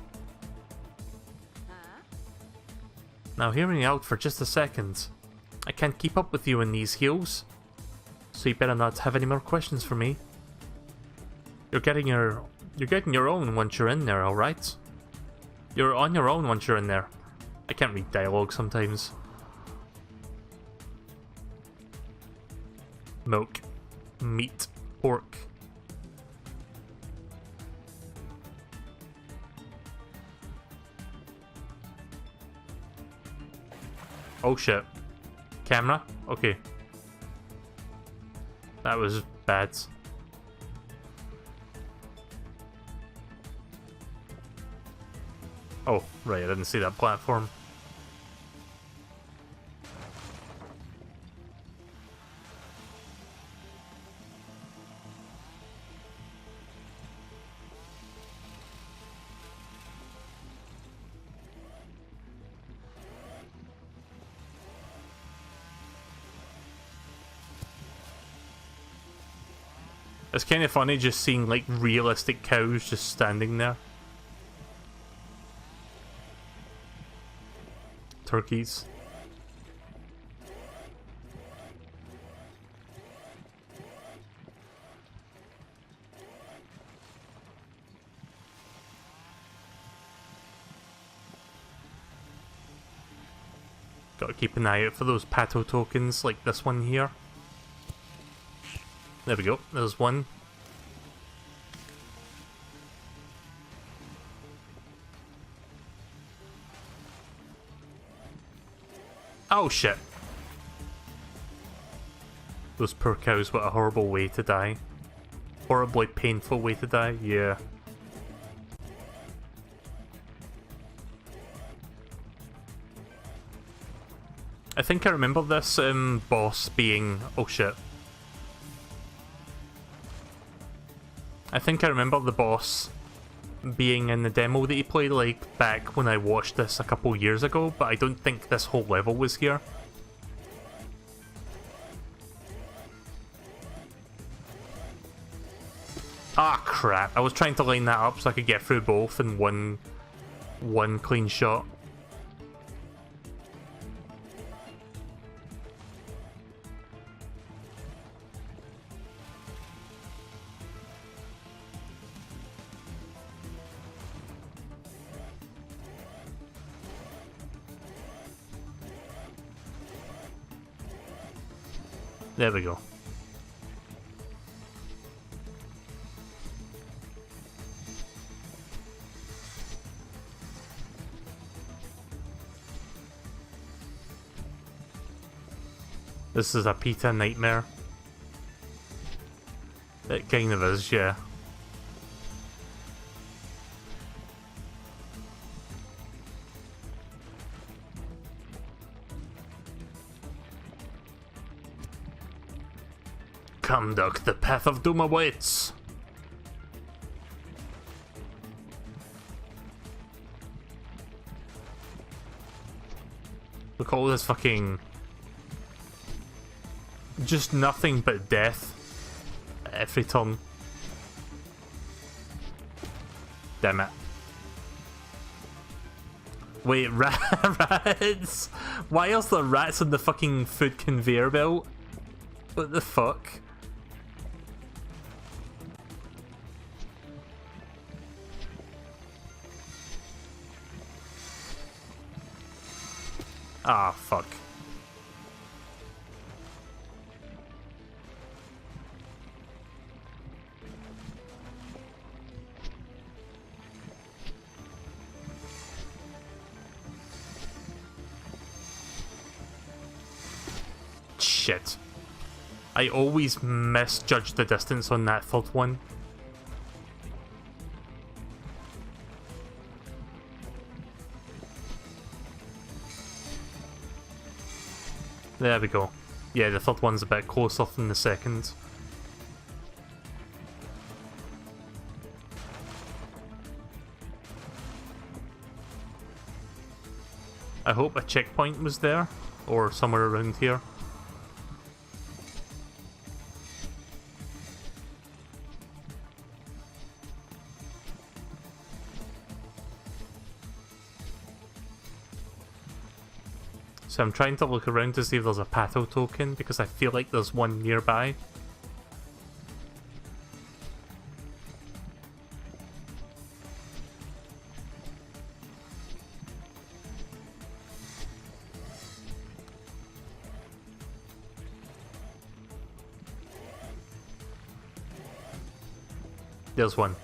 [SPEAKER 1] Now hear me out for just a second. I can't keep up with you in these heels, so you better not have any more questions for me. You're getting your own once you're in there, alright? You're on your own once you're in there. I can't read dialogue sometimes. Milk. Meat. Pork. Oh shit. Camera? Okay. That was bad. Oh, right, I didn't see that platform. It's kind of funny just seeing like realistic cows just standing there. Turkeys. Gotta keep an eye out for those Pato tokens like this one here. There we go, there's one. Oh shit. Those poor cows, what a horrible way to die. Horribly painful way to die, yeah. I think I remember this boss being... oh shit. I think I remember the boss being in the demo that he played like back when I watched this a couple years ago, but I don't think this whole level was here. Ah crap, I was trying to line that up so I could get through both in one clean shot. There we go. This is a PETA nightmare. It kind of is, yeah. Come, Duck, the path of doom awaits! Look at all this fucking... just nothing but death. Every turn. Damn it. Wait, rats? Why else are rats on the fucking food conveyor belt? What the fuck? Ah, fuck. Shit. I always misjudge the distance on that third one. There we go. Yeah, the third one's a bit closer than the second. I hope a checkpoint was there, or somewhere around here. So I'm trying to look around to see if there's a Pato token, because I feel like there's one nearby. There's one.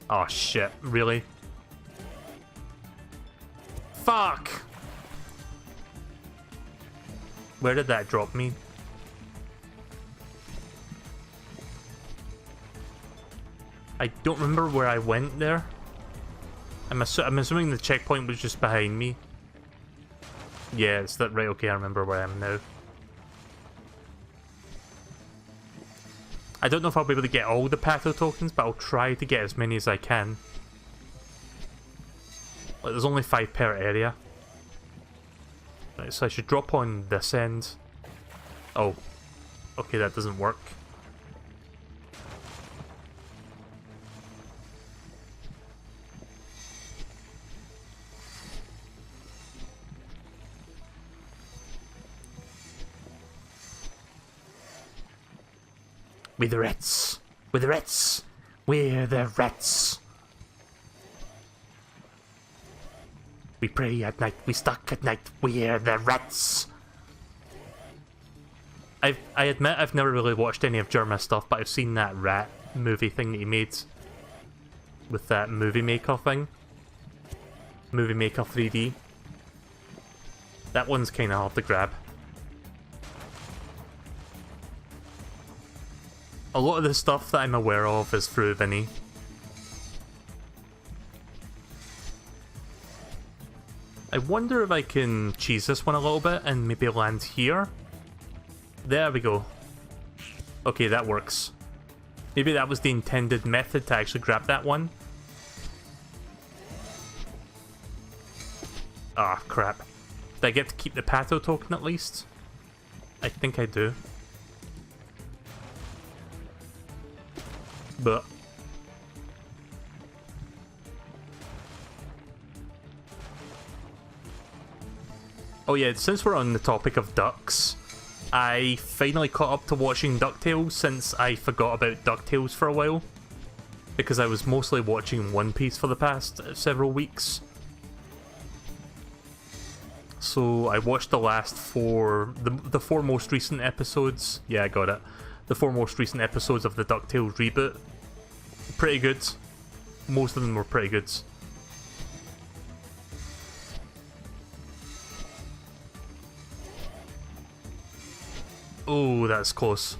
[SPEAKER 1] Oh shit, really? Fuck! Where did that drop me? I don't remember where I went there. I'm assuming the checkpoint was just behind me. Yeah, it's that, right, okay, I remember where I am now. I don't know if I'll be able to get all the Pato tokens, but I'll try to get as many as I can. Like, there's only 5 per area. Right, so I should drop on this end. Oh. Okay, that doesn't work. We're the rats! We're the rats! We're the rats! We pray at night, we stalk at night, we're the rats! I admit I've never really watched any of Jerma's stuff, but I've seen that rat movie thing that he made. With that Movie Maker thing. Movie Maker 3D. That one's kinda hard to grab. A lot of the stuff that I'm aware of is through Vinny. I wonder if I can cheese this one a little bit and maybe land here. There we go. Okay, that works. Maybe that was the intended method to actually grab that one. Ah, crap. Did I get to keep the Pato token at least? I think I do. But... oh yeah, since we're on the topic of ducks, I finally caught up to watching DuckTales since I forgot about DuckTales for a while. Because I was mostly watching One Piece for the past several weeks. So I watched the last the 4 most recent episodes. Yeah, I got it. The 4 most recent episodes of the DuckTales reboot. Pretty good. Most of them were pretty good. Oh, that's close.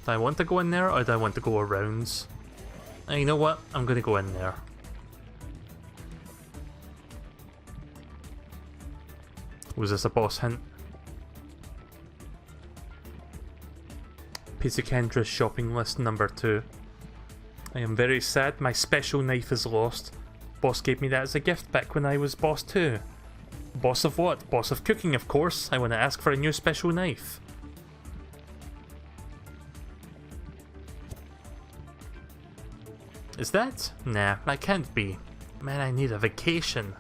[SPEAKER 1] Do I want to go in there or do I want to go around? You know what? I'm going to go in there. Was this a boss hint? Pizza Kendra's shopping list number 2. I am very sad my special knife is lost. Boss gave me that as a gift back when I was boss 2. Boss of what? Boss of cooking, of course. I want to ask for a new special knife. Is that? Nah, that can't be. Man, I need a vacation.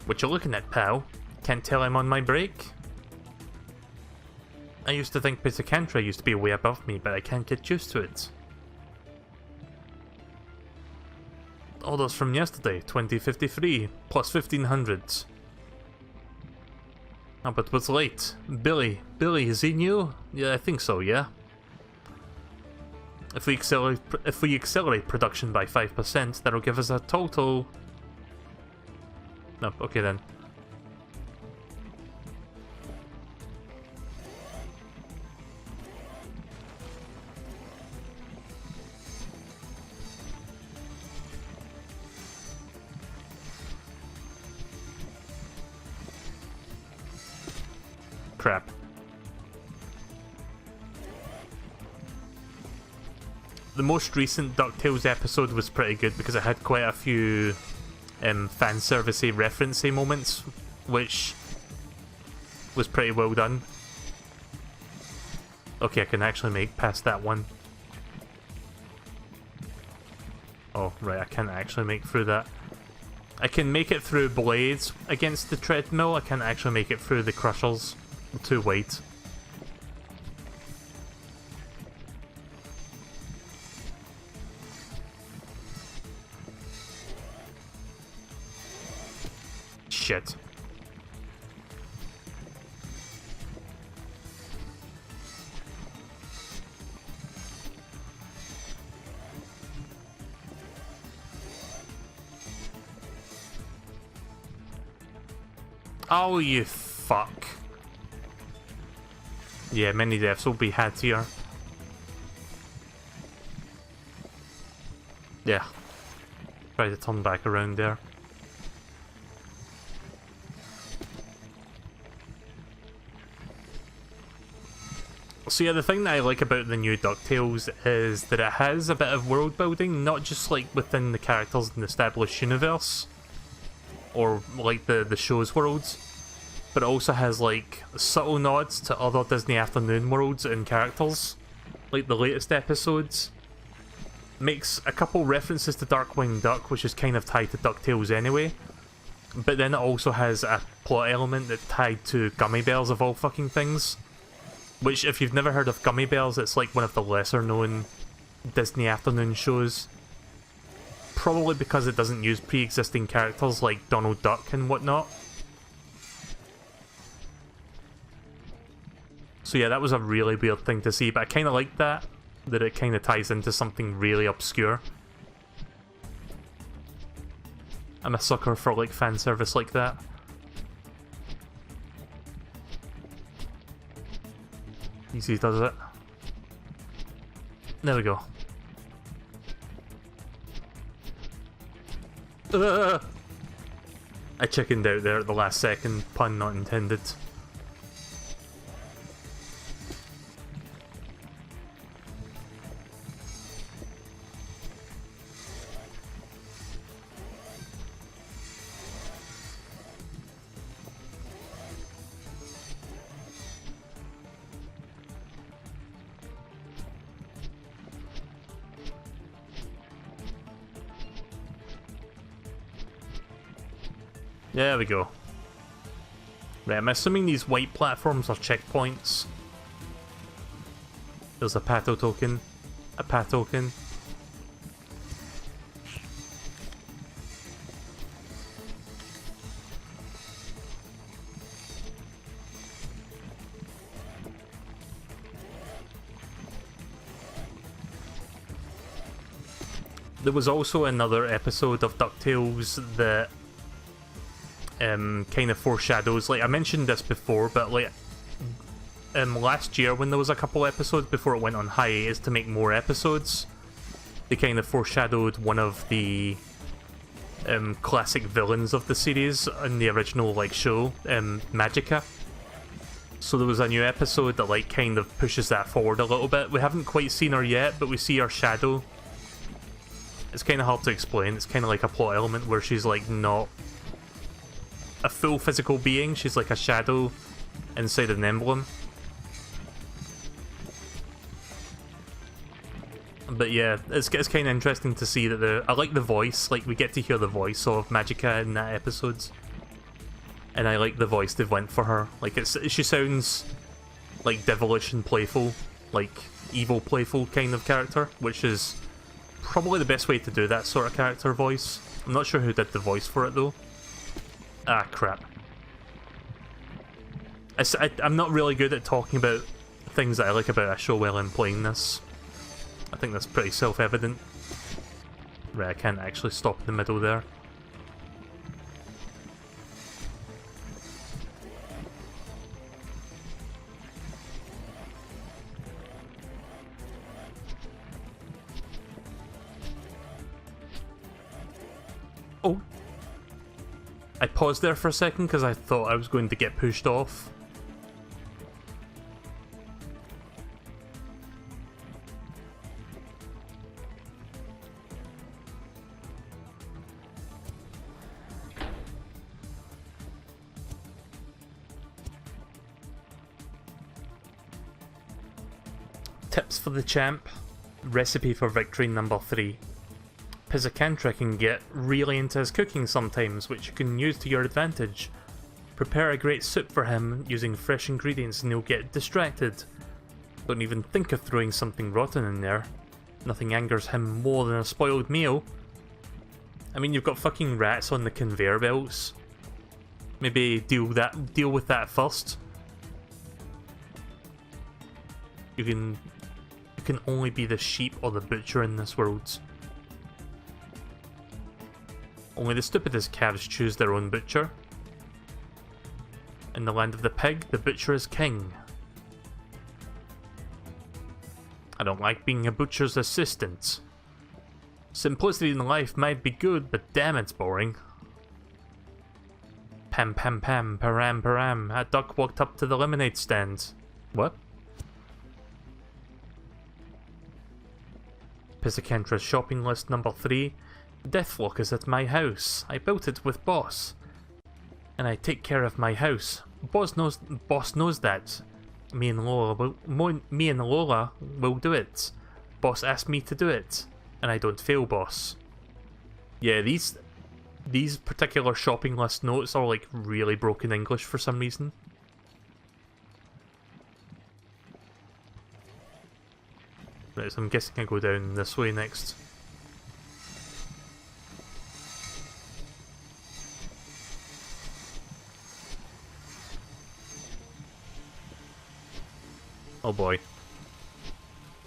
[SPEAKER 1] What you looking at, pal? Can't tell I'm on my break? I used to think Pizza Kentra used to be way above me, but I can't get used to it. Orders from yesterday, 2053, plus 1500. Oh, but what's late? Billy, is he new? Yeah, I think so, yeah. If we accelerate production by 5%, that'll give us a total... No, okay then. Crap. The most recent DuckTales episode was pretty good because it had quite a few fan servicey referencey moments, which was pretty well done. Okay, I can actually make past that one. Oh, right, I can't actually make through that. I can make it through blades against the treadmill, I can't actually make it through the crushers. Too wide. Shit. Oh, you fuck. Yeah, many deaths will be had here. Yeah. Try to turn back around there. So yeah, the thing that I like about the new DuckTales is that it has a bit of world building, not just like within the characters in the established universe, or like the show's worlds, but it also has like subtle nods to other Disney Afternoon worlds and characters, like the latest episodes. Makes a couple references to Darkwing Duck, which is kind of tied to DuckTales anyway, but then it also has a plot element that's tied to Gummy Bears of all fucking things. Which, if you've never heard of Gummy Bears, it's like one of the lesser known Disney Afternoon shows. Probably because it doesn't use pre-existing characters like Donald Duck and whatnot. So yeah, that was a really weird thing to see, but I kind of like that it kind of ties into something really obscure. I'm a sucker for like fan service like that. Easy does it. There we go. I chickened out there at the last second, pun not intended. There we go. Right, I'm assuming these white platforms are checkpoints. There's a Pato token. A Pat token. There was also another episode of DuckTales that kind of foreshadows. Like I mentioned this before, but like last year when there was a couple episodes before it went on hiatus to make more episodes, they kind of foreshadowed one of the classic villains of the series in the original like show, Magica. So there was a new episode that like kind of pushes that forward a little bit. We haven't quite seen her yet, but we see her shadow. It's kind of hard to explain. It's kind of like a plot element where she's like not a full physical being. She's like a shadow inside an emblem. But yeah, it's kind of interesting to see that I like the voice. Like we get to hear the voice of Magica in that episode, and I like the voice they've went for her. Like she sounds like devilish and playful, like evil playful kind of character, which is probably the best way to do that sort of character voice. I'm not sure who did the voice for it though. Ah, crap. I'm not really good at talking about things that I like about a show while I'm playing this. I think that's pretty self-evident. Right, I can't actually stop in the middle there. Oh! I paused there for a second because I thought I was going to get pushed off. Tips for the champ. Recipe for victory number 3. Pizzicantri can get really into his cooking sometimes, which you can use to your advantage. Prepare a great soup for him using fresh ingredients and he'll get distracted. Don't even think of throwing something rotten in there. Nothing angers him more than a spoiled meal. I mean, you've got fucking rats on the conveyor belts. Maybe deal with that first. You can only be the sheep or the butcher in this world. Only the stupidest calves choose their own butcher. In the land of the pig, the butcher is king. I don't like being a butcher's assistant. Simplicity in life might be good, but damn it's boring. Pam pam pam, param param, a duck walked up to the lemonade stand. What? Pizzicantra's shopping list number 3. Deathlock is at my house. I built it with Boss. And I take care of my house. Boss knows that. Me and Lola will do it. Boss asked me to do it. And I don't fail, Boss. Yeah, these particular shopping list notes are like really broken English for some reason. Right, so I'm guessing I go down this way next. Oh boy.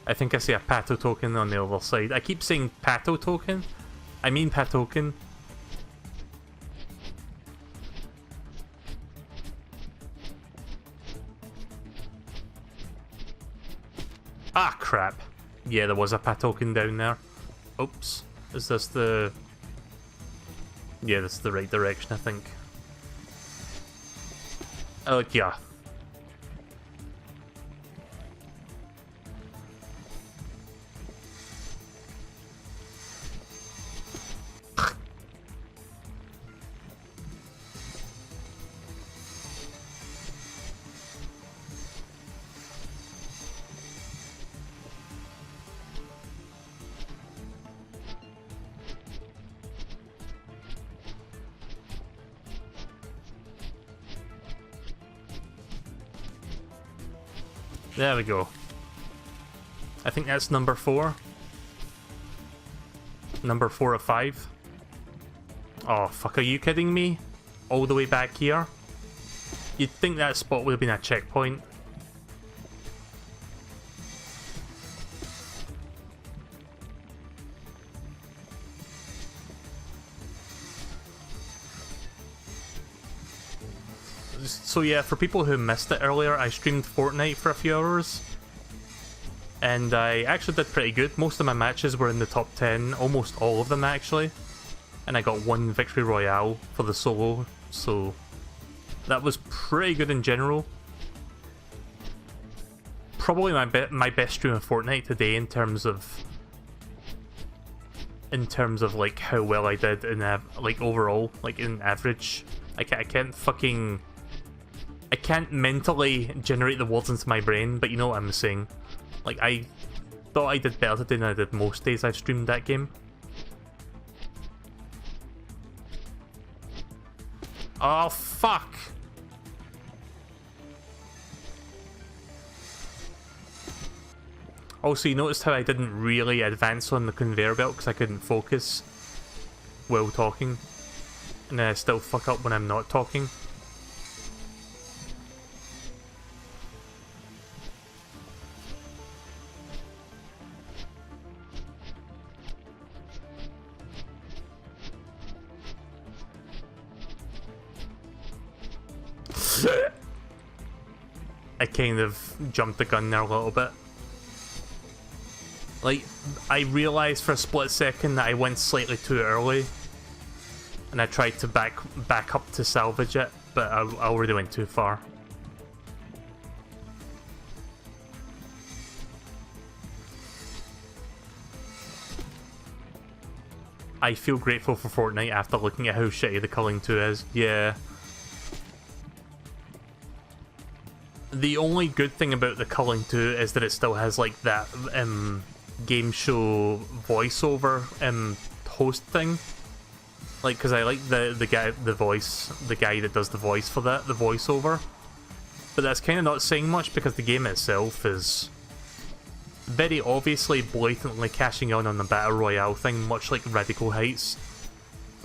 [SPEAKER 1] I think I see a Pato token on the other side. I keep saying Pato token. I mean Patoken. Ah, crap. Yeah, there was a Patoken down there. Oops. Is this the... Yeah, this is the right direction, I think. Oh, yeah. There we go. I think that's number 4. Number 4 of 5. Oh, fuck, are you kidding me? All the way back here? You'd think that spot would have been a checkpoint. so yeah, for people who missed it earlier, I streamed Fortnite for a few hours. And I actually did pretty good. Most of my matches were in the top 10, almost all of them actually. And I got 1 victory royale for the solo, so that was pretty good in general. Probably my best stream of Fortnite today in terms of like how well I did in like overall, like in average. I can't mentally generate the words into my brain, but you know what I'm saying. Like, I thought I did better today than I did most days I've streamed that game. Oh, fuck! Also, you noticed how I didn't really advance on the conveyor belt because I couldn't focus while talking. And then I still fuck up when I'm not talking. I kind of jumped the gun there a little bit. Like, I realised for a split second that I went slightly too early. And I tried to back up to salvage it, but I already went too far. I feel grateful for Fortnite after looking at how shitty the Culling 2 is. Yeah. The only good thing about the Culling 2 is that it still has like that game show voiceover host thing. Like, because I like the guy that does the voice for that, the voiceover. But that's kind of not saying much because the game itself is very obviously blatantly cashing in on the Battle Royale thing, much like Radical Heights.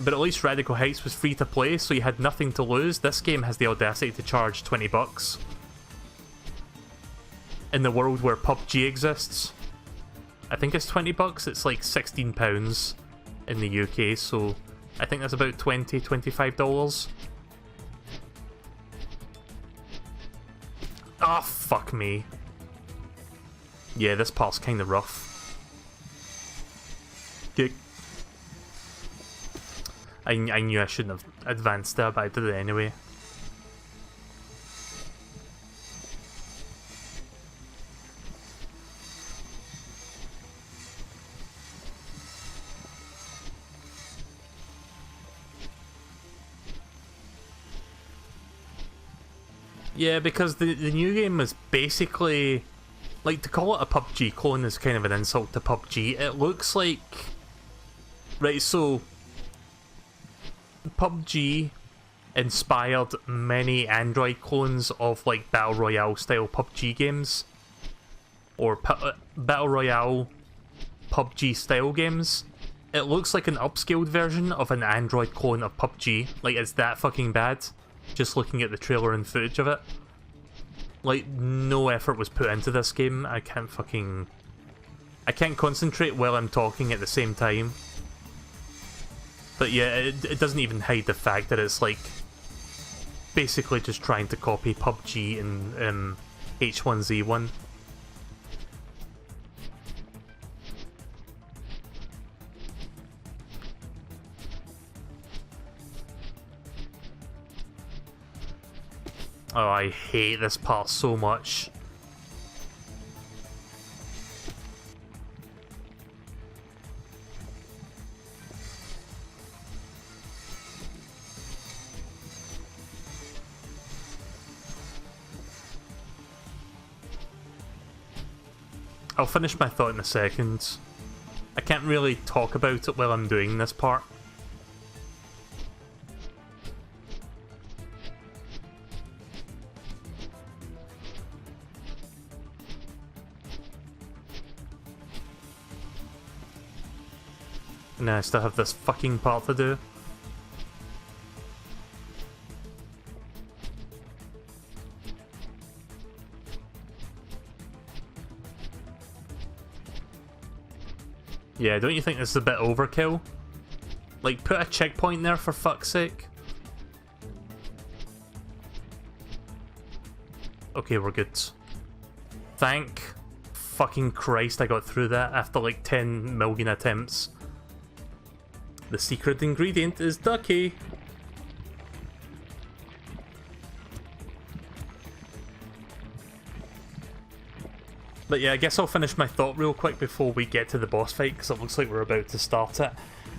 [SPEAKER 1] But at least Radical Heights was free to play, so you had nothing to lose. This game has the audacity to charge $20. In the world where PUBG exists. I think it's $20, it's like £16 in the UK, so I think that's about $20, $25. Oh, fuck me. Yeah, this part's kinda rough. Good. I knew I shouldn't have advanced there, but I did it anyway. Yeah, because the new game is basically... Like, to call it a PUBG clone is kind of an insult to PUBG. It looks like... Right, so... PUBG inspired many Android clones of, like, Battle Royale style PUBG games. Or Battle Royale PUBG style games. It looks like an upscaled version of an Android clone of PUBG. Like, it's that fucking bad. Just looking at the trailer and footage of it. Like, no effort was put into this game. I can't concentrate while I'm talking at the same time. But yeah, it doesn't even hide the fact that it's like basically just trying to copy PUBG and H1Z1. Oh, I hate this part so much. I'll finish my thought in a second. I can't really talk about it while I'm doing this part. And then I still have this fucking part to do. Yeah, don't you think this is a bit overkill? Like, put a checkpoint there for fuck's sake. Okay, we're good. Thank fucking Christ I got through that after like 10 million attempts. The secret ingredient is ducky. But yeah, I guess I'll finish my thought real quick before we get to the boss fight, because it looks like we're about to start it.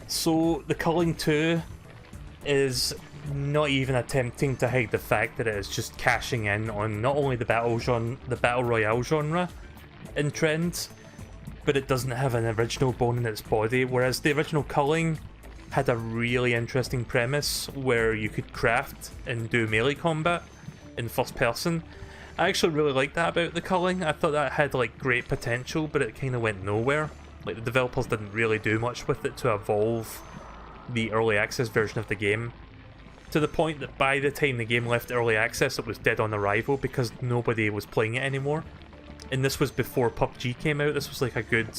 [SPEAKER 1] So, the Culling 2 is not even attempting to hide the fact that it is just cashing in on not only the battle royale genre in trend, but it doesn't have an original bone in its body, whereas the original Culling had a really interesting premise where you could craft and do melee combat in first person. I actually really liked that about the Culling. I thought that had like great potential, but it kind of went nowhere. Like the developers didn't really do much with it to evolve the early access version of the game, to the point that by the time the game left early access it was dead on arrival because nobody was playing it anymore. And this was before PUBG came out. This was like a good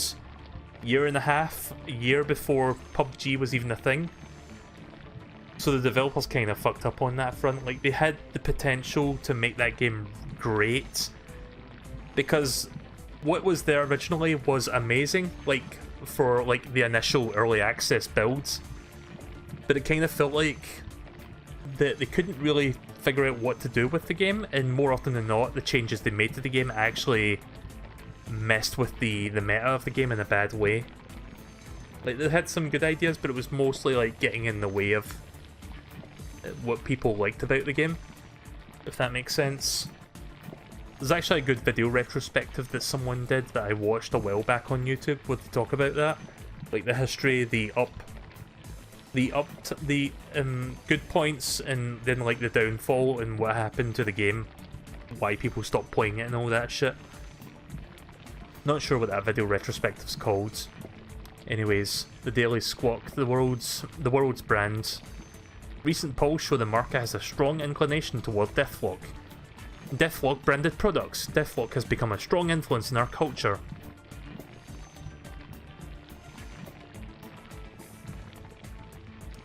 [SPEAKER 1] year and a year before PUBG was even a thing. So the developers kind of fucked up on that front. Like, they had the potential to make that game great, because what was there originally was amazing, like, for like the initial early access builds, but it kind of felt like that they couldn't really figure out what to do with the game, and more often than not, the changes they made to the game actually messed with the meta of the game in a bad way. Like, they had some good ideas, but it was mostly like getting in the way of what people liked about the game, if that makes sense. There's actually a good video retrospective that someone did that I watched a while back on YouTube where they talk about that, like the history, the good points, and then like the downfall and what happened to the game, why people stopped playing it and all that shit. Not sure what that video retrospective's called. Anyways, the Daily Squawk, the world's brand. Recent polls show the market has a strong inclination toward Deathlock. Deathlock branded products. Deathlock has become a strong influence in our culture.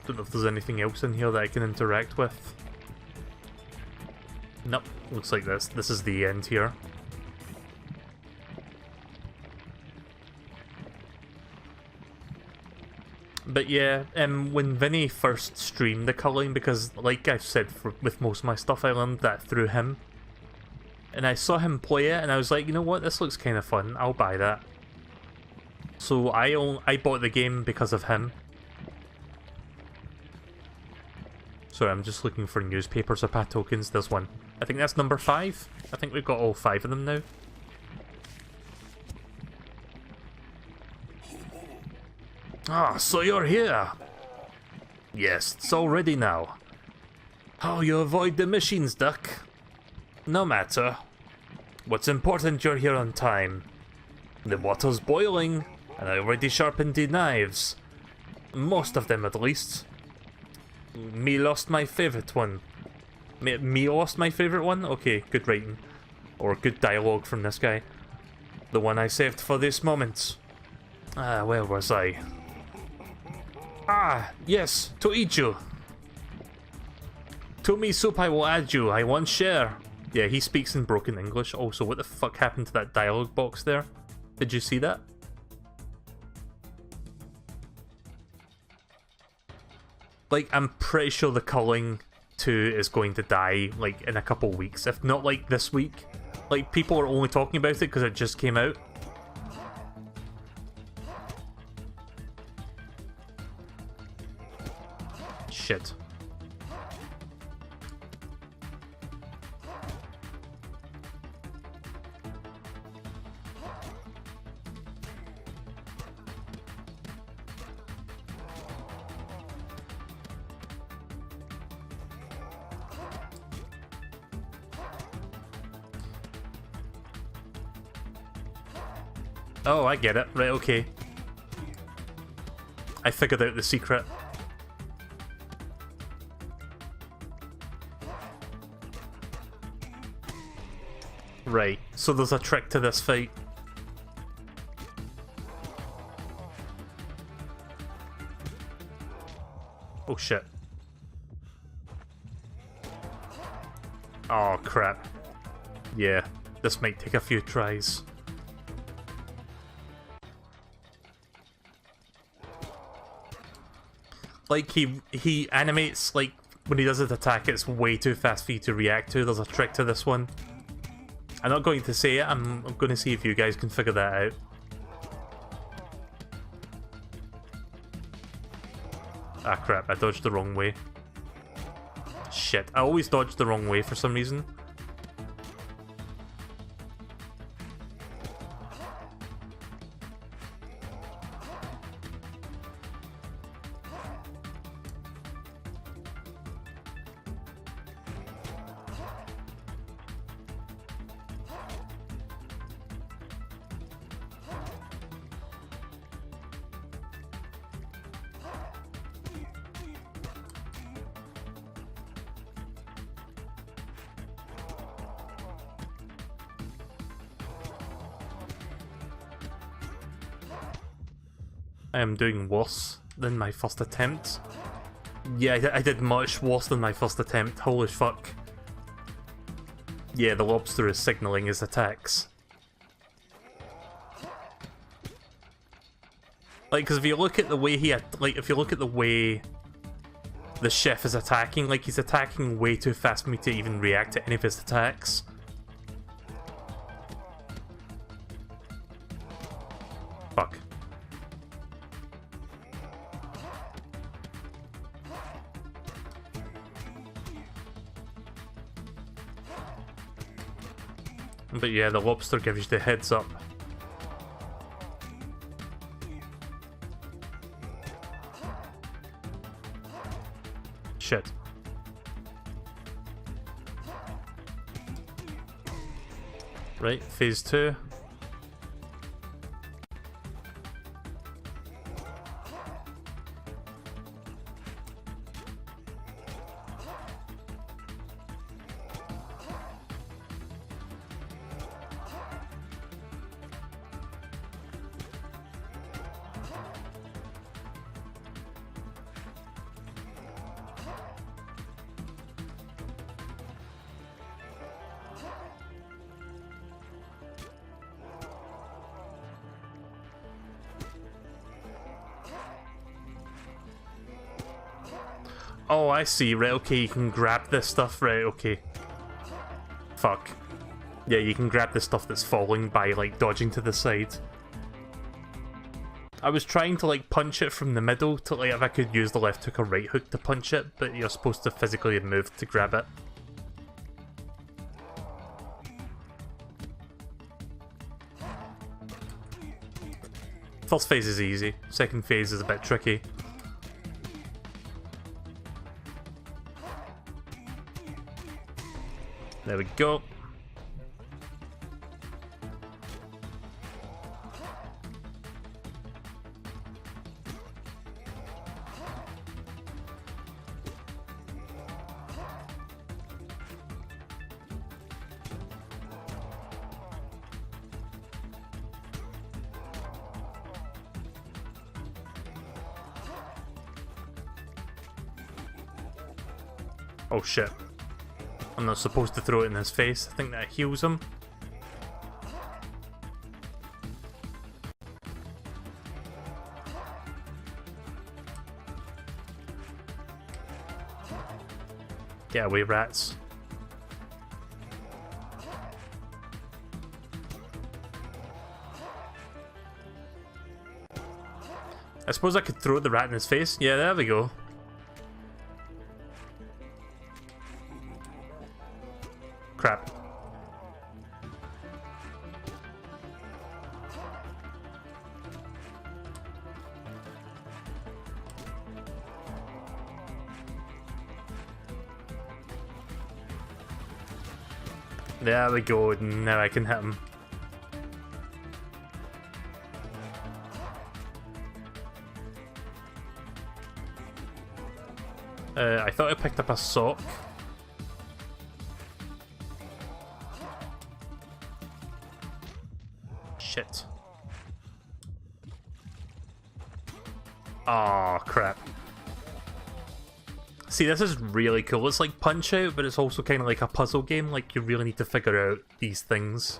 [SPEAKER 1] Don't know if there's anything else in here that I can interact with. Nope, looks like this. This is the end here. But yeah, when Vinny first streamed the Culling, because like I've said with most of my stuff, I learned that through him. And I saw him play it, and I was like, you know what, this looks kind of fun, I'll buy that. So I bought the game because of him. Sorry, I'm just looking for newspapers or Pat tokens. There's one. I think that's number 5. I think we've got all 5 of them now. Ah, so you're here. Yes, it's all ready now. How you avoid the machines, Duck? No matter. What's important, you're here on time. The water's boiling, and I already sharpened the knives. Most of them, at least. Me lost my favorite one. Me lost my favorite one? Okay, good writing. Or good dialogue from this guy. The one I saved for this moment. Ah, where was I? Ah, yes, to eat you. To me soup I will add you, I want share. Yeah, he speaks in broken English. Also, what the fuck happened to that dialogue box there? Did you see that? Like, I'm pretty sure the Culling 2 is going to die, like, in a couple weeks. If not, like, this week. Like, people are only talking about it because it just came out. Shit. Oh, I get it. Right, okay. I figured out the secret. Right, so there's a trick to this fight. Oh shit. Oh crap. Yeah, this might take a few tries. Like, he animates, like, when he does his attack, it's way too fast for you to react to. There's a trick to this one. I'm not going to say it, I'm going to see if you guys can figure that out. Ah crap, I dodged the wrong way. Shit, I always dodge the wrong way for some reason. I am doing worse than my first attempt. Yeah, I did much worse than my first attempt. Holy fuck. Yeah, the lobster is signaling his attacks. Like, because if you look at the way if you look at the way the chef is attacking, like, he's attacking way too fast for me to even react to any of his attacks. Fuck. But yeah, the lobster gives you the heads up. Shit. Right, phase 2. Oh, I see. Right, okay, you can grab this stuff. Right, okay. Fuck. Yeah, you can grab the stuff that's falling by, like, dodging to the side. I was trying to, like, punch it from the middle to, like, if I could use the left hook or right hook to punch it, but you're supposed to physically move to grab it. First phase is easy. Second phase is a bit tricky. There we go. Oh shit. I'm not supposed to throw it in his face. I think that heals him. Get away, rats. I suppose I could throw the rat in his face. Yeah, there we go. Crap. There we go, now I can hit him. I thought I picked up a sock. Shit. Oh, crap. See, this is really cool. It's like Punch-Out, but it's also kind of like a puzzle game. Like, you really need to figure out these things.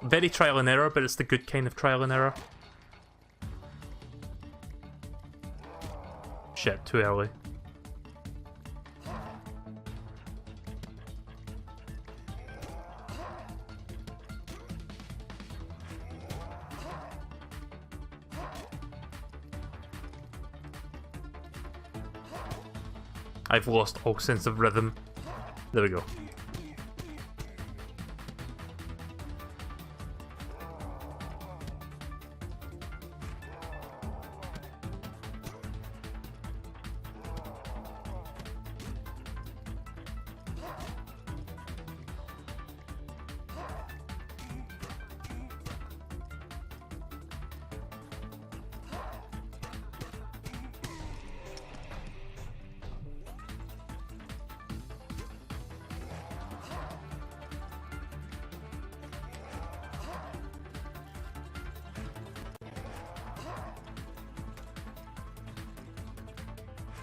[SPEAKER 1] Very trial and error, but it's the good kind of trial and error. Shit, too early. I've lost all sense of rhythm. There we go.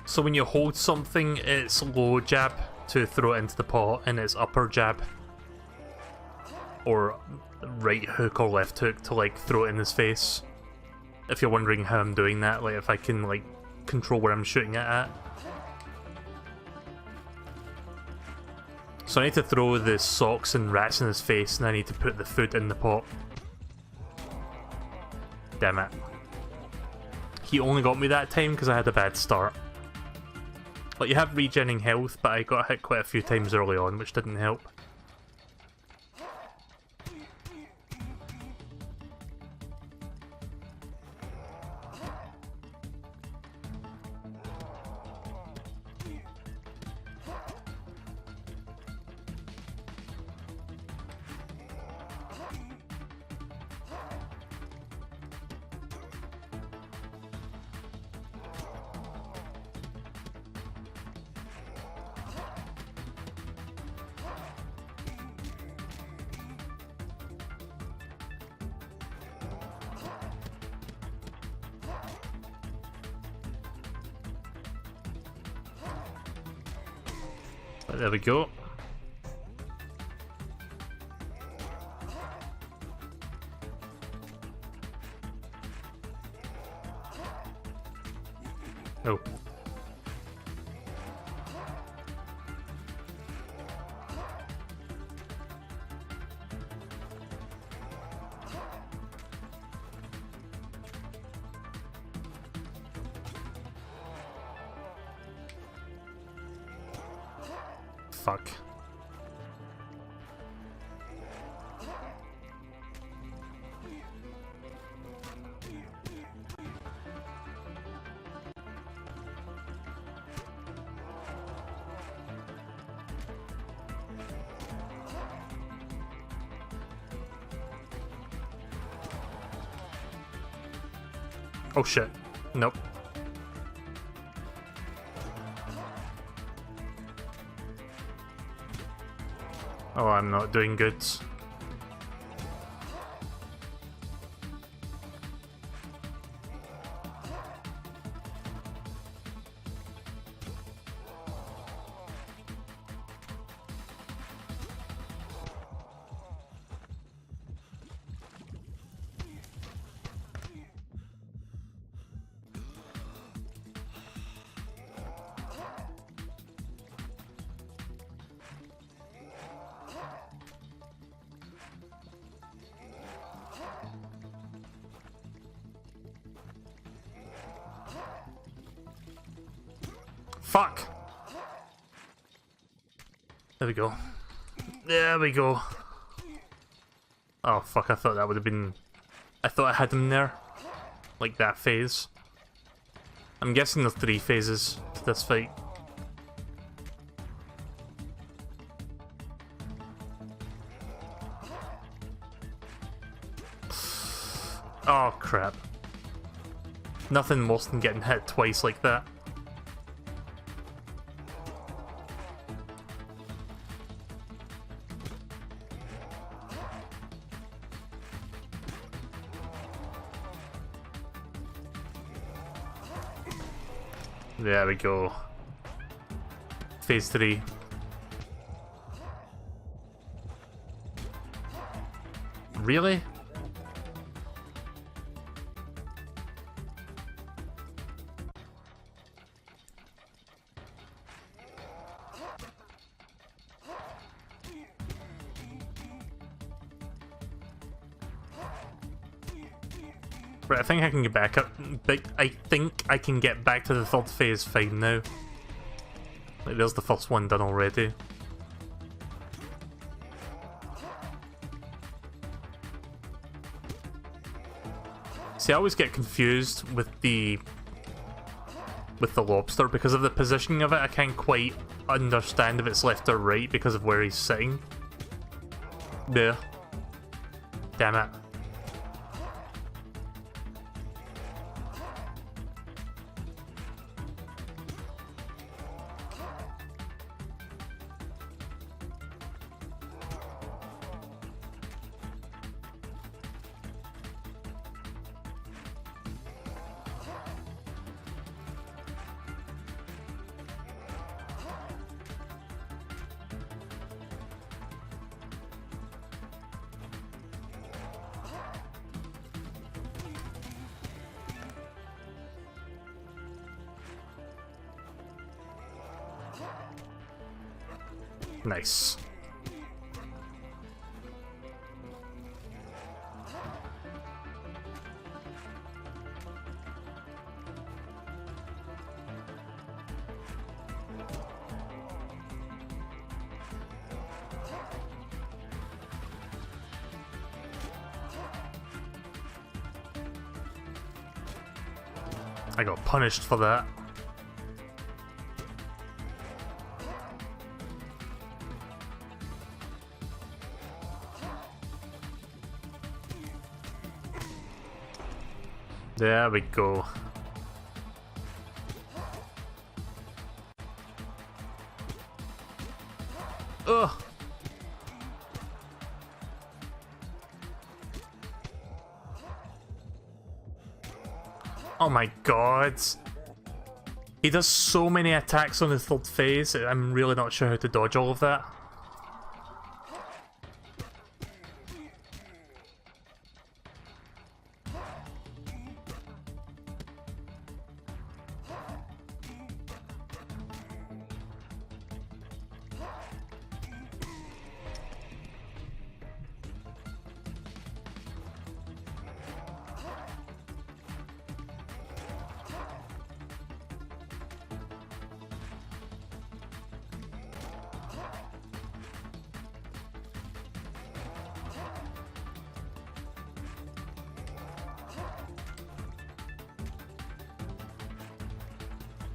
[SPEAKER 1] So when you hold something, it's low jab to throw it into the pot, and it's upper jab. Or right hook or left hook to like throw it in his face. If you're wondering how I'm doing that, like if I can like control where I'm shooting it at. So I need to throw the socks and rats in his face, and I need to put the food in the pot. Damn it. He only got me that time because I had a bad start. Like, you have regenning health, but I got hit quite a few times early on, which didn't help. There we go. Oh. Fuck. Oh shit. Nope. Oh, I'm not doing good. Fuck! There we go. There we go. Oh fuck, I thought that would have been... I thought I had him there. Like that phase. I'm guessing there's 3 phases to this fight. Oh crap. Nothing worse than getting hit twice like that. There we go. phase 3. Really? Right, I think I can get back up. I think I can get back to the third phase fine now. Like, there's the first one done already. See, I always get confused with the lobster because of the positioning of it. I can't quite understand if it's left or right because of where he's sitting. There. Damn it. Nice. I got punished for that. There we go. Ugh. Oh my god. He does so many attacks on the third phase, I'm really not sure how to dodge all of that.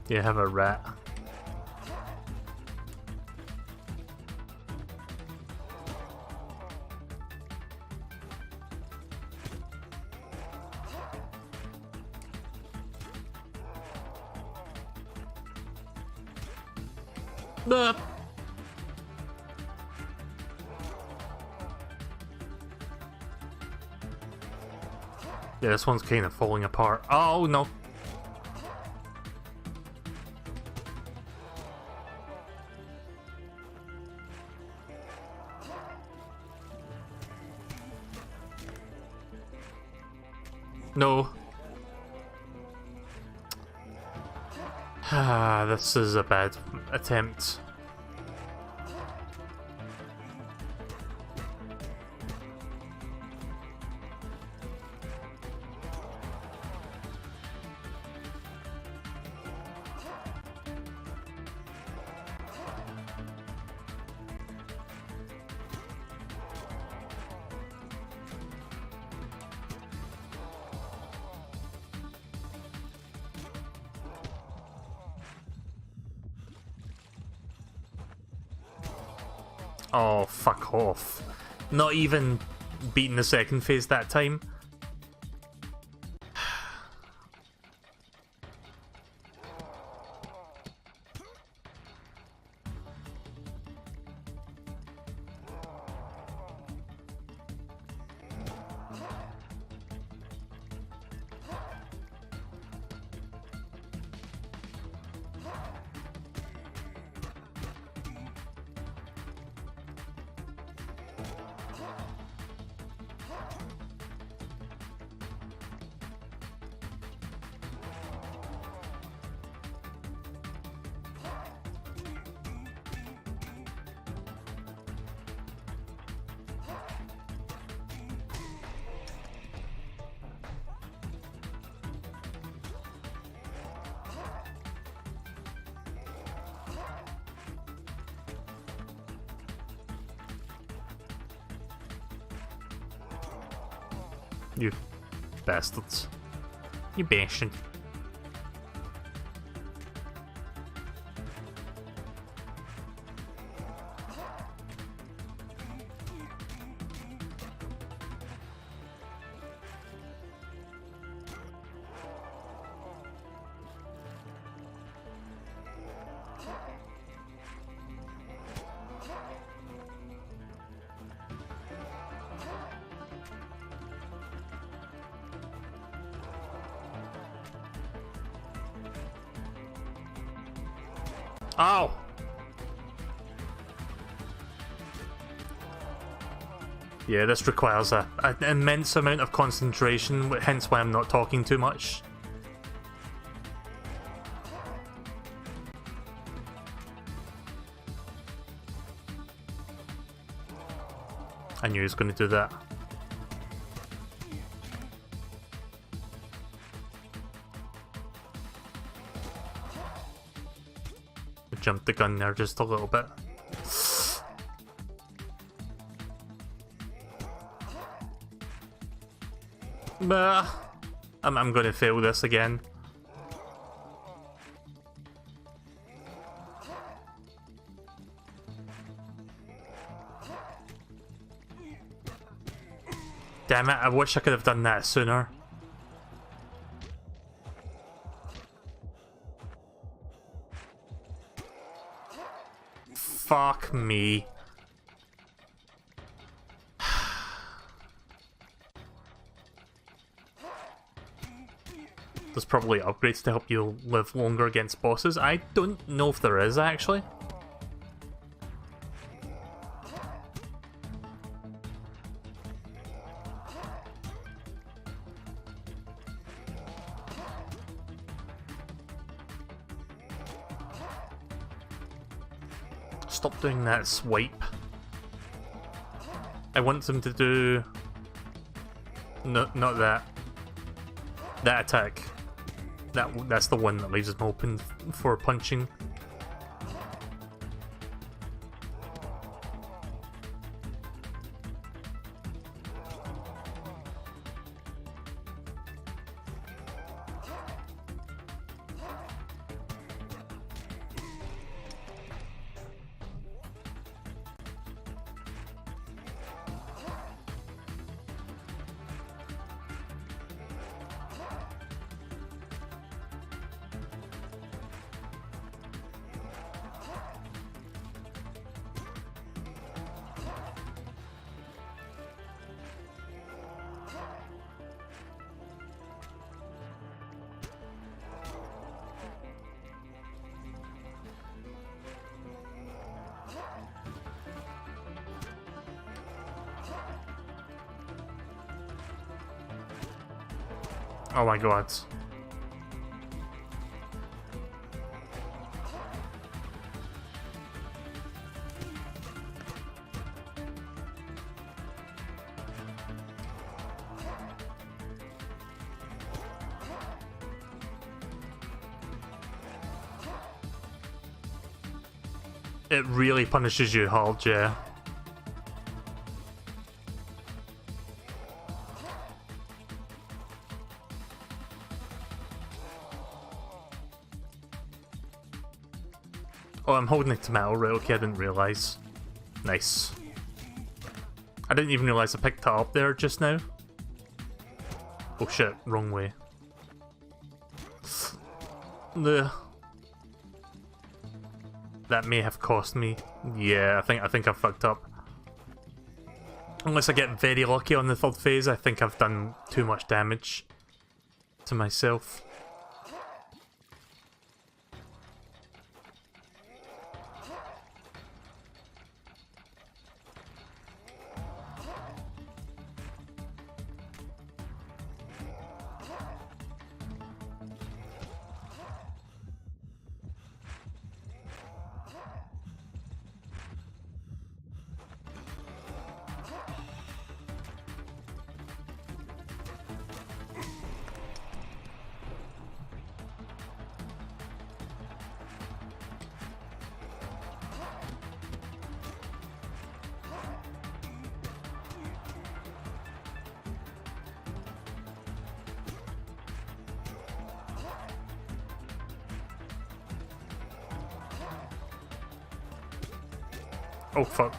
[SPEAKER 1] You have a rat. Yeah, this one's kind of falling apart. Oh no. No. Ah, this is a bad attempt. Oh, fuck off. Not even beating the second phase that time. You bastards. You bastard. Ow! Yeah, this requires an immense amount of concentration, hence why I'm not talking too much. I knew he was going to do that. Jumped the gun there just a little bit. I'm gonna fail this again. Damn it, I wish I could have done that sooner. Fuck me. There's probably upgrades to help you live longer against bosses. I don't know if there is, actually. Stop doing that swipe. I want them to do... No, not that. That attack. That's the one that leaves them open for punching. Oh my god. It really punishes you hard, yeah. Oh, I'm holding it to metal, right? Okay, I didn't realise. Nice. I didn't even realise I picked it up there just now. Oh shit, wrong way. Ugh. That may have cost me. Yeah, I think I've fucked up. Unless I get very lucky on the third phase, I think I've done too much damage to myself. Oh fuck.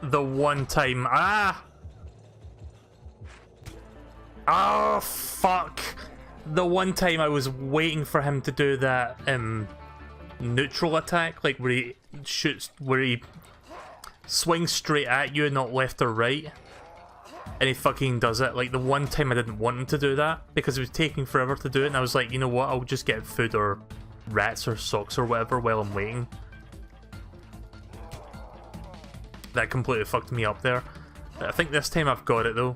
[SPEAKER 1] The one time. Oh fuck. The one time I was waiting for him to do that neutral attack, like where he shoots, where he swings straight at you and not left or right, and he fucking does it. Like the one time I didn't want him to do that because it was taking forever to do it, and I was like, you know what, I'll just get food or rats or socks or whatever while I'm waiting. That completely fucked me up there. I think this time I've got it though.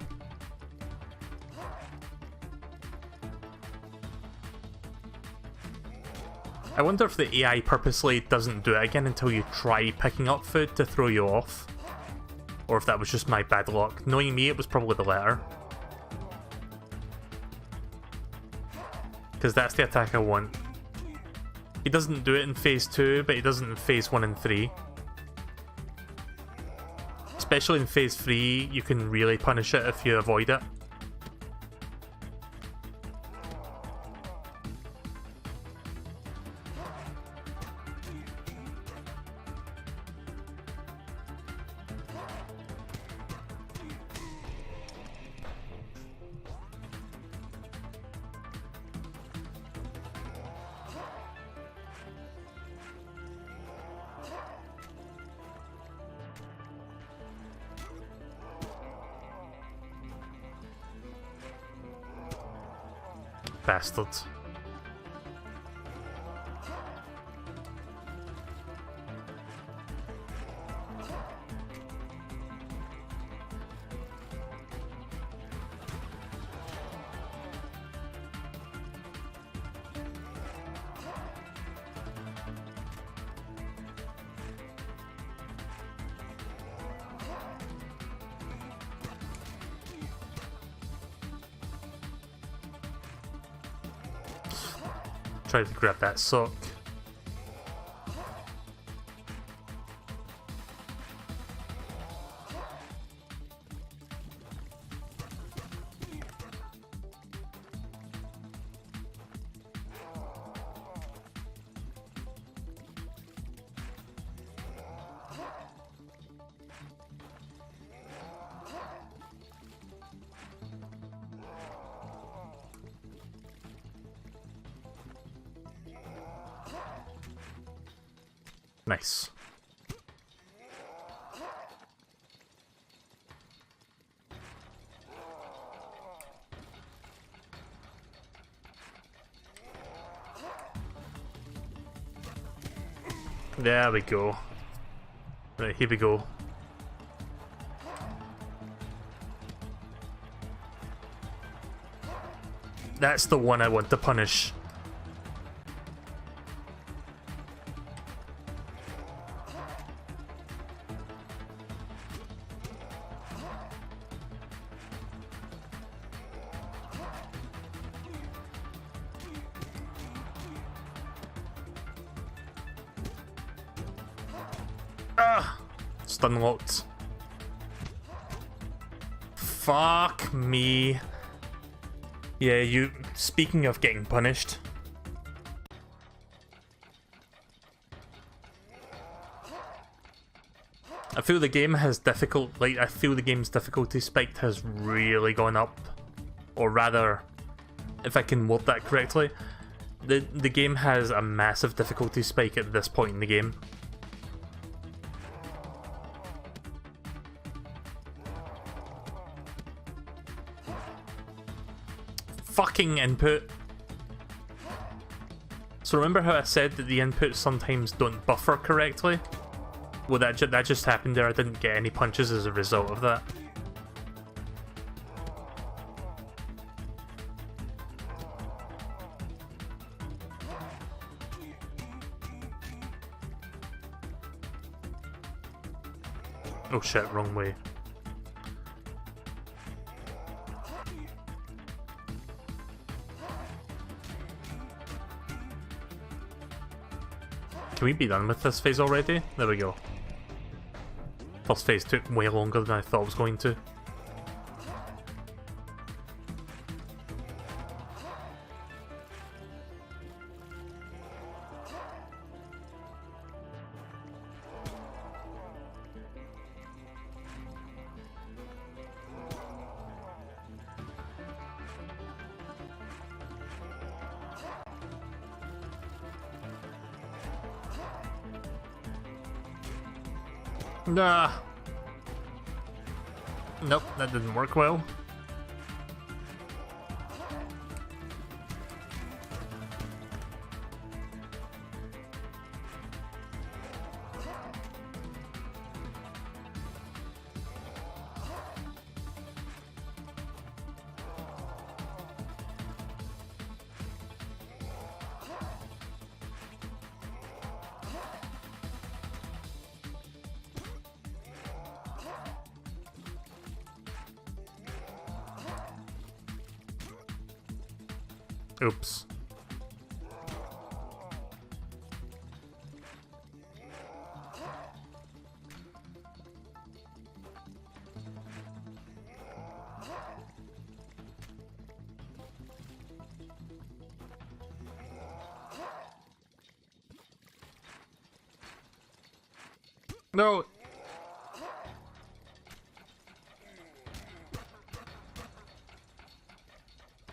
[SPEAKER 1] I wonder if the AI purposely doesn't do it again until you try picking up food to throw you off. Or if that was just my bad luck. Knowing me, it was probably the latter. Because that's the attack I want. He doesn't do it in phase 2, but he does it in phase 1 and 3. Especially in phase 3, you can really punish it if you avoid it. Bastards. Try to grab that sock. Nice. There we go. Right, here we go. That's the one I want to punish. Stun locked. Fuck me. Yeah, you. Speaking of getting punished. I feel the game has I feel the game's difficulty spike has really gone up. Or rather, if I can word that correctly, the game has a massive difficulty spike at this point in the game. Fucking input. So remember how I said that the inputs sometimes don't buffer correctly? Well, that just happened there. I didn't get any punches as a result of that. Oh shit, wrong way. Can we be done with this phase already? There we go. First phase took way longer than I thought it was going to. Nah. Nope, that didn't work well. Oops. No.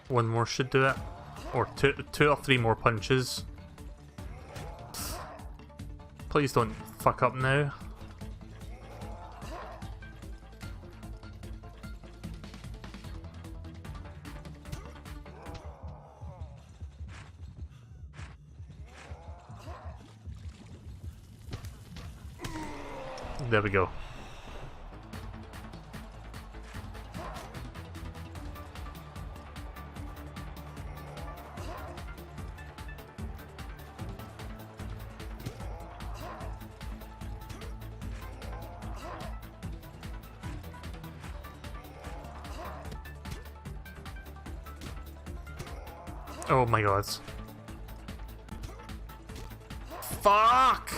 [SPEAKER 1] One more should do it. Or two or three more punches. Please don't fuck up now. There we go. Oh my god. Fuck!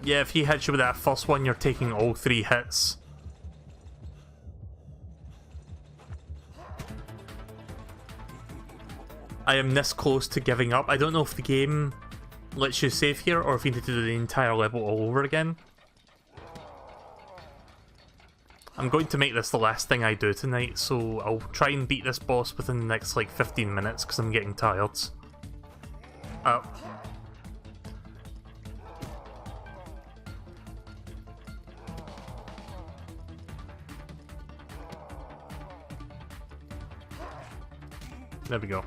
[SPEAKER 1] Yeah, if he hits you with that first one, you're taking all 3 hits. I am this close to giving up. I don't know if the game lets you save here or if you need to do the entire level all over again. I'm going to make this the last thing I do tonight, so I'll try and beat this boss within the next like 15 minutes because I'm getting tired. There we go.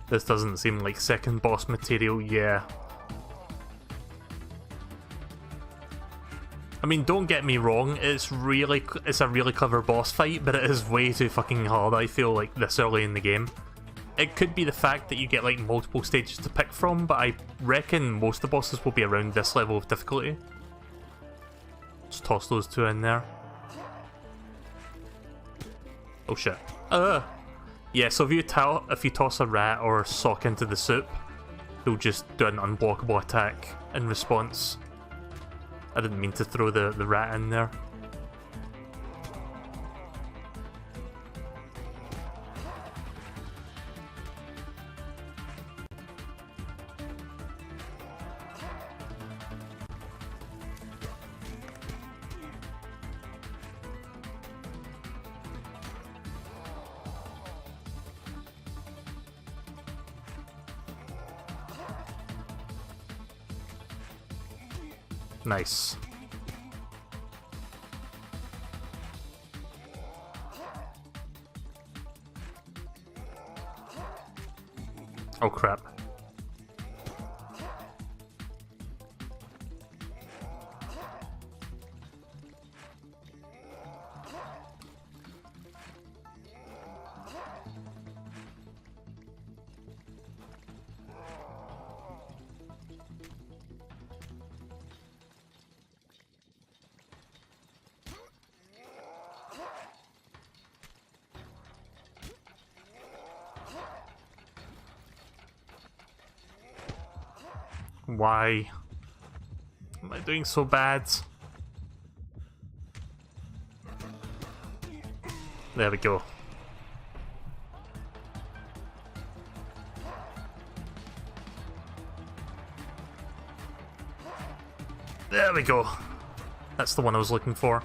[SPEAKER 1] This doesn't seem like second boss material, yeah. I mean, don't get me wrong, it's a really clever boss fight, but it is way too fucking hard, I feel like, this early in the game. It could be the fact that you get like multiple stages to pick from, but I reckon most of the bosses will be around this level of difficulty. Just toss those 2 in there. Oh shit. Yeah, so if you toss a rat or a sock into the soup, he'll just do an unblockable attack in response. I didn't mean to throw the rat in there. Nice. Oh crap. Why am I doing so bad? There we go. There we go. That's the one I was looking for.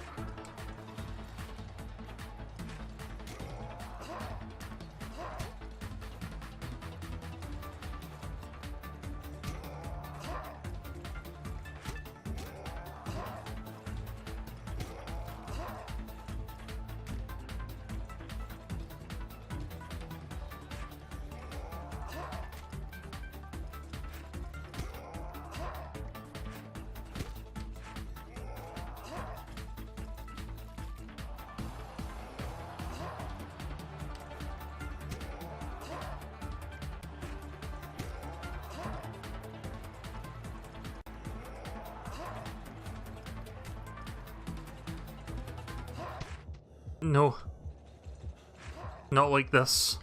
[SPEAKER 1] No. Not like this.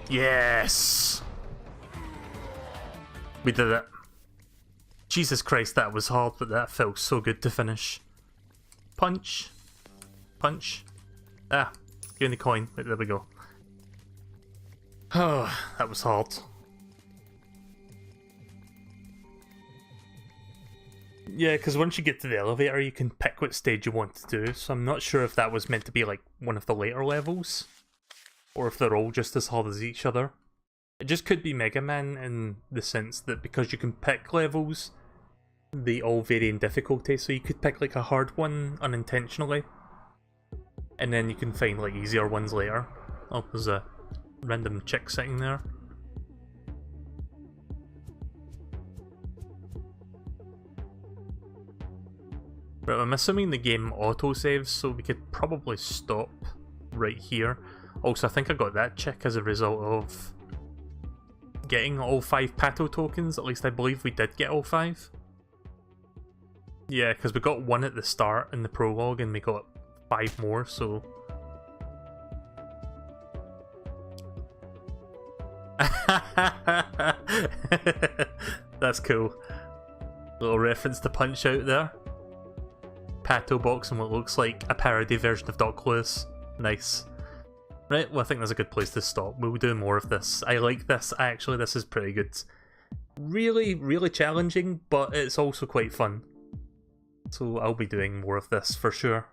[SPEAKER 1] Yes! We did it. Jesus Christ, that was hard, but that felt so good to finish. Punch. Punch. Ah, give me the coin. Right, there we go. Oh, that was hard. Yeah, because once you get to the elevator, you can pick what stage you want to do, so I'm not sure if that was meant to be like one of the later levels, or if they're all just as hard as each other. It just could be Mega Man in the sense that because you can pick levels, they all vary in difficulty, so you could pick like a hard one unintentionally, and then you can find like easier ones later. Oh, there's a random chick sitting there. Right, I'm assuming the game autosaves, so we could probably stop right here. Also, I think I got that chick as a result of getting all 5 Pato tokens. At least I believe we did get all 5. Yeah, because we got 1 at the start in the prologue and we got 5 more, so... That's cool. Little reference to Punch Out there. Pato Box and what looks like a parody version of Doc Lewis. Nice. Right, well I think that's a good place to stop. We'll do more of this. I like this. Actually, this is pretty good. Really, really challenging, but it's also quite fun. So I'll be doing more of this for sure.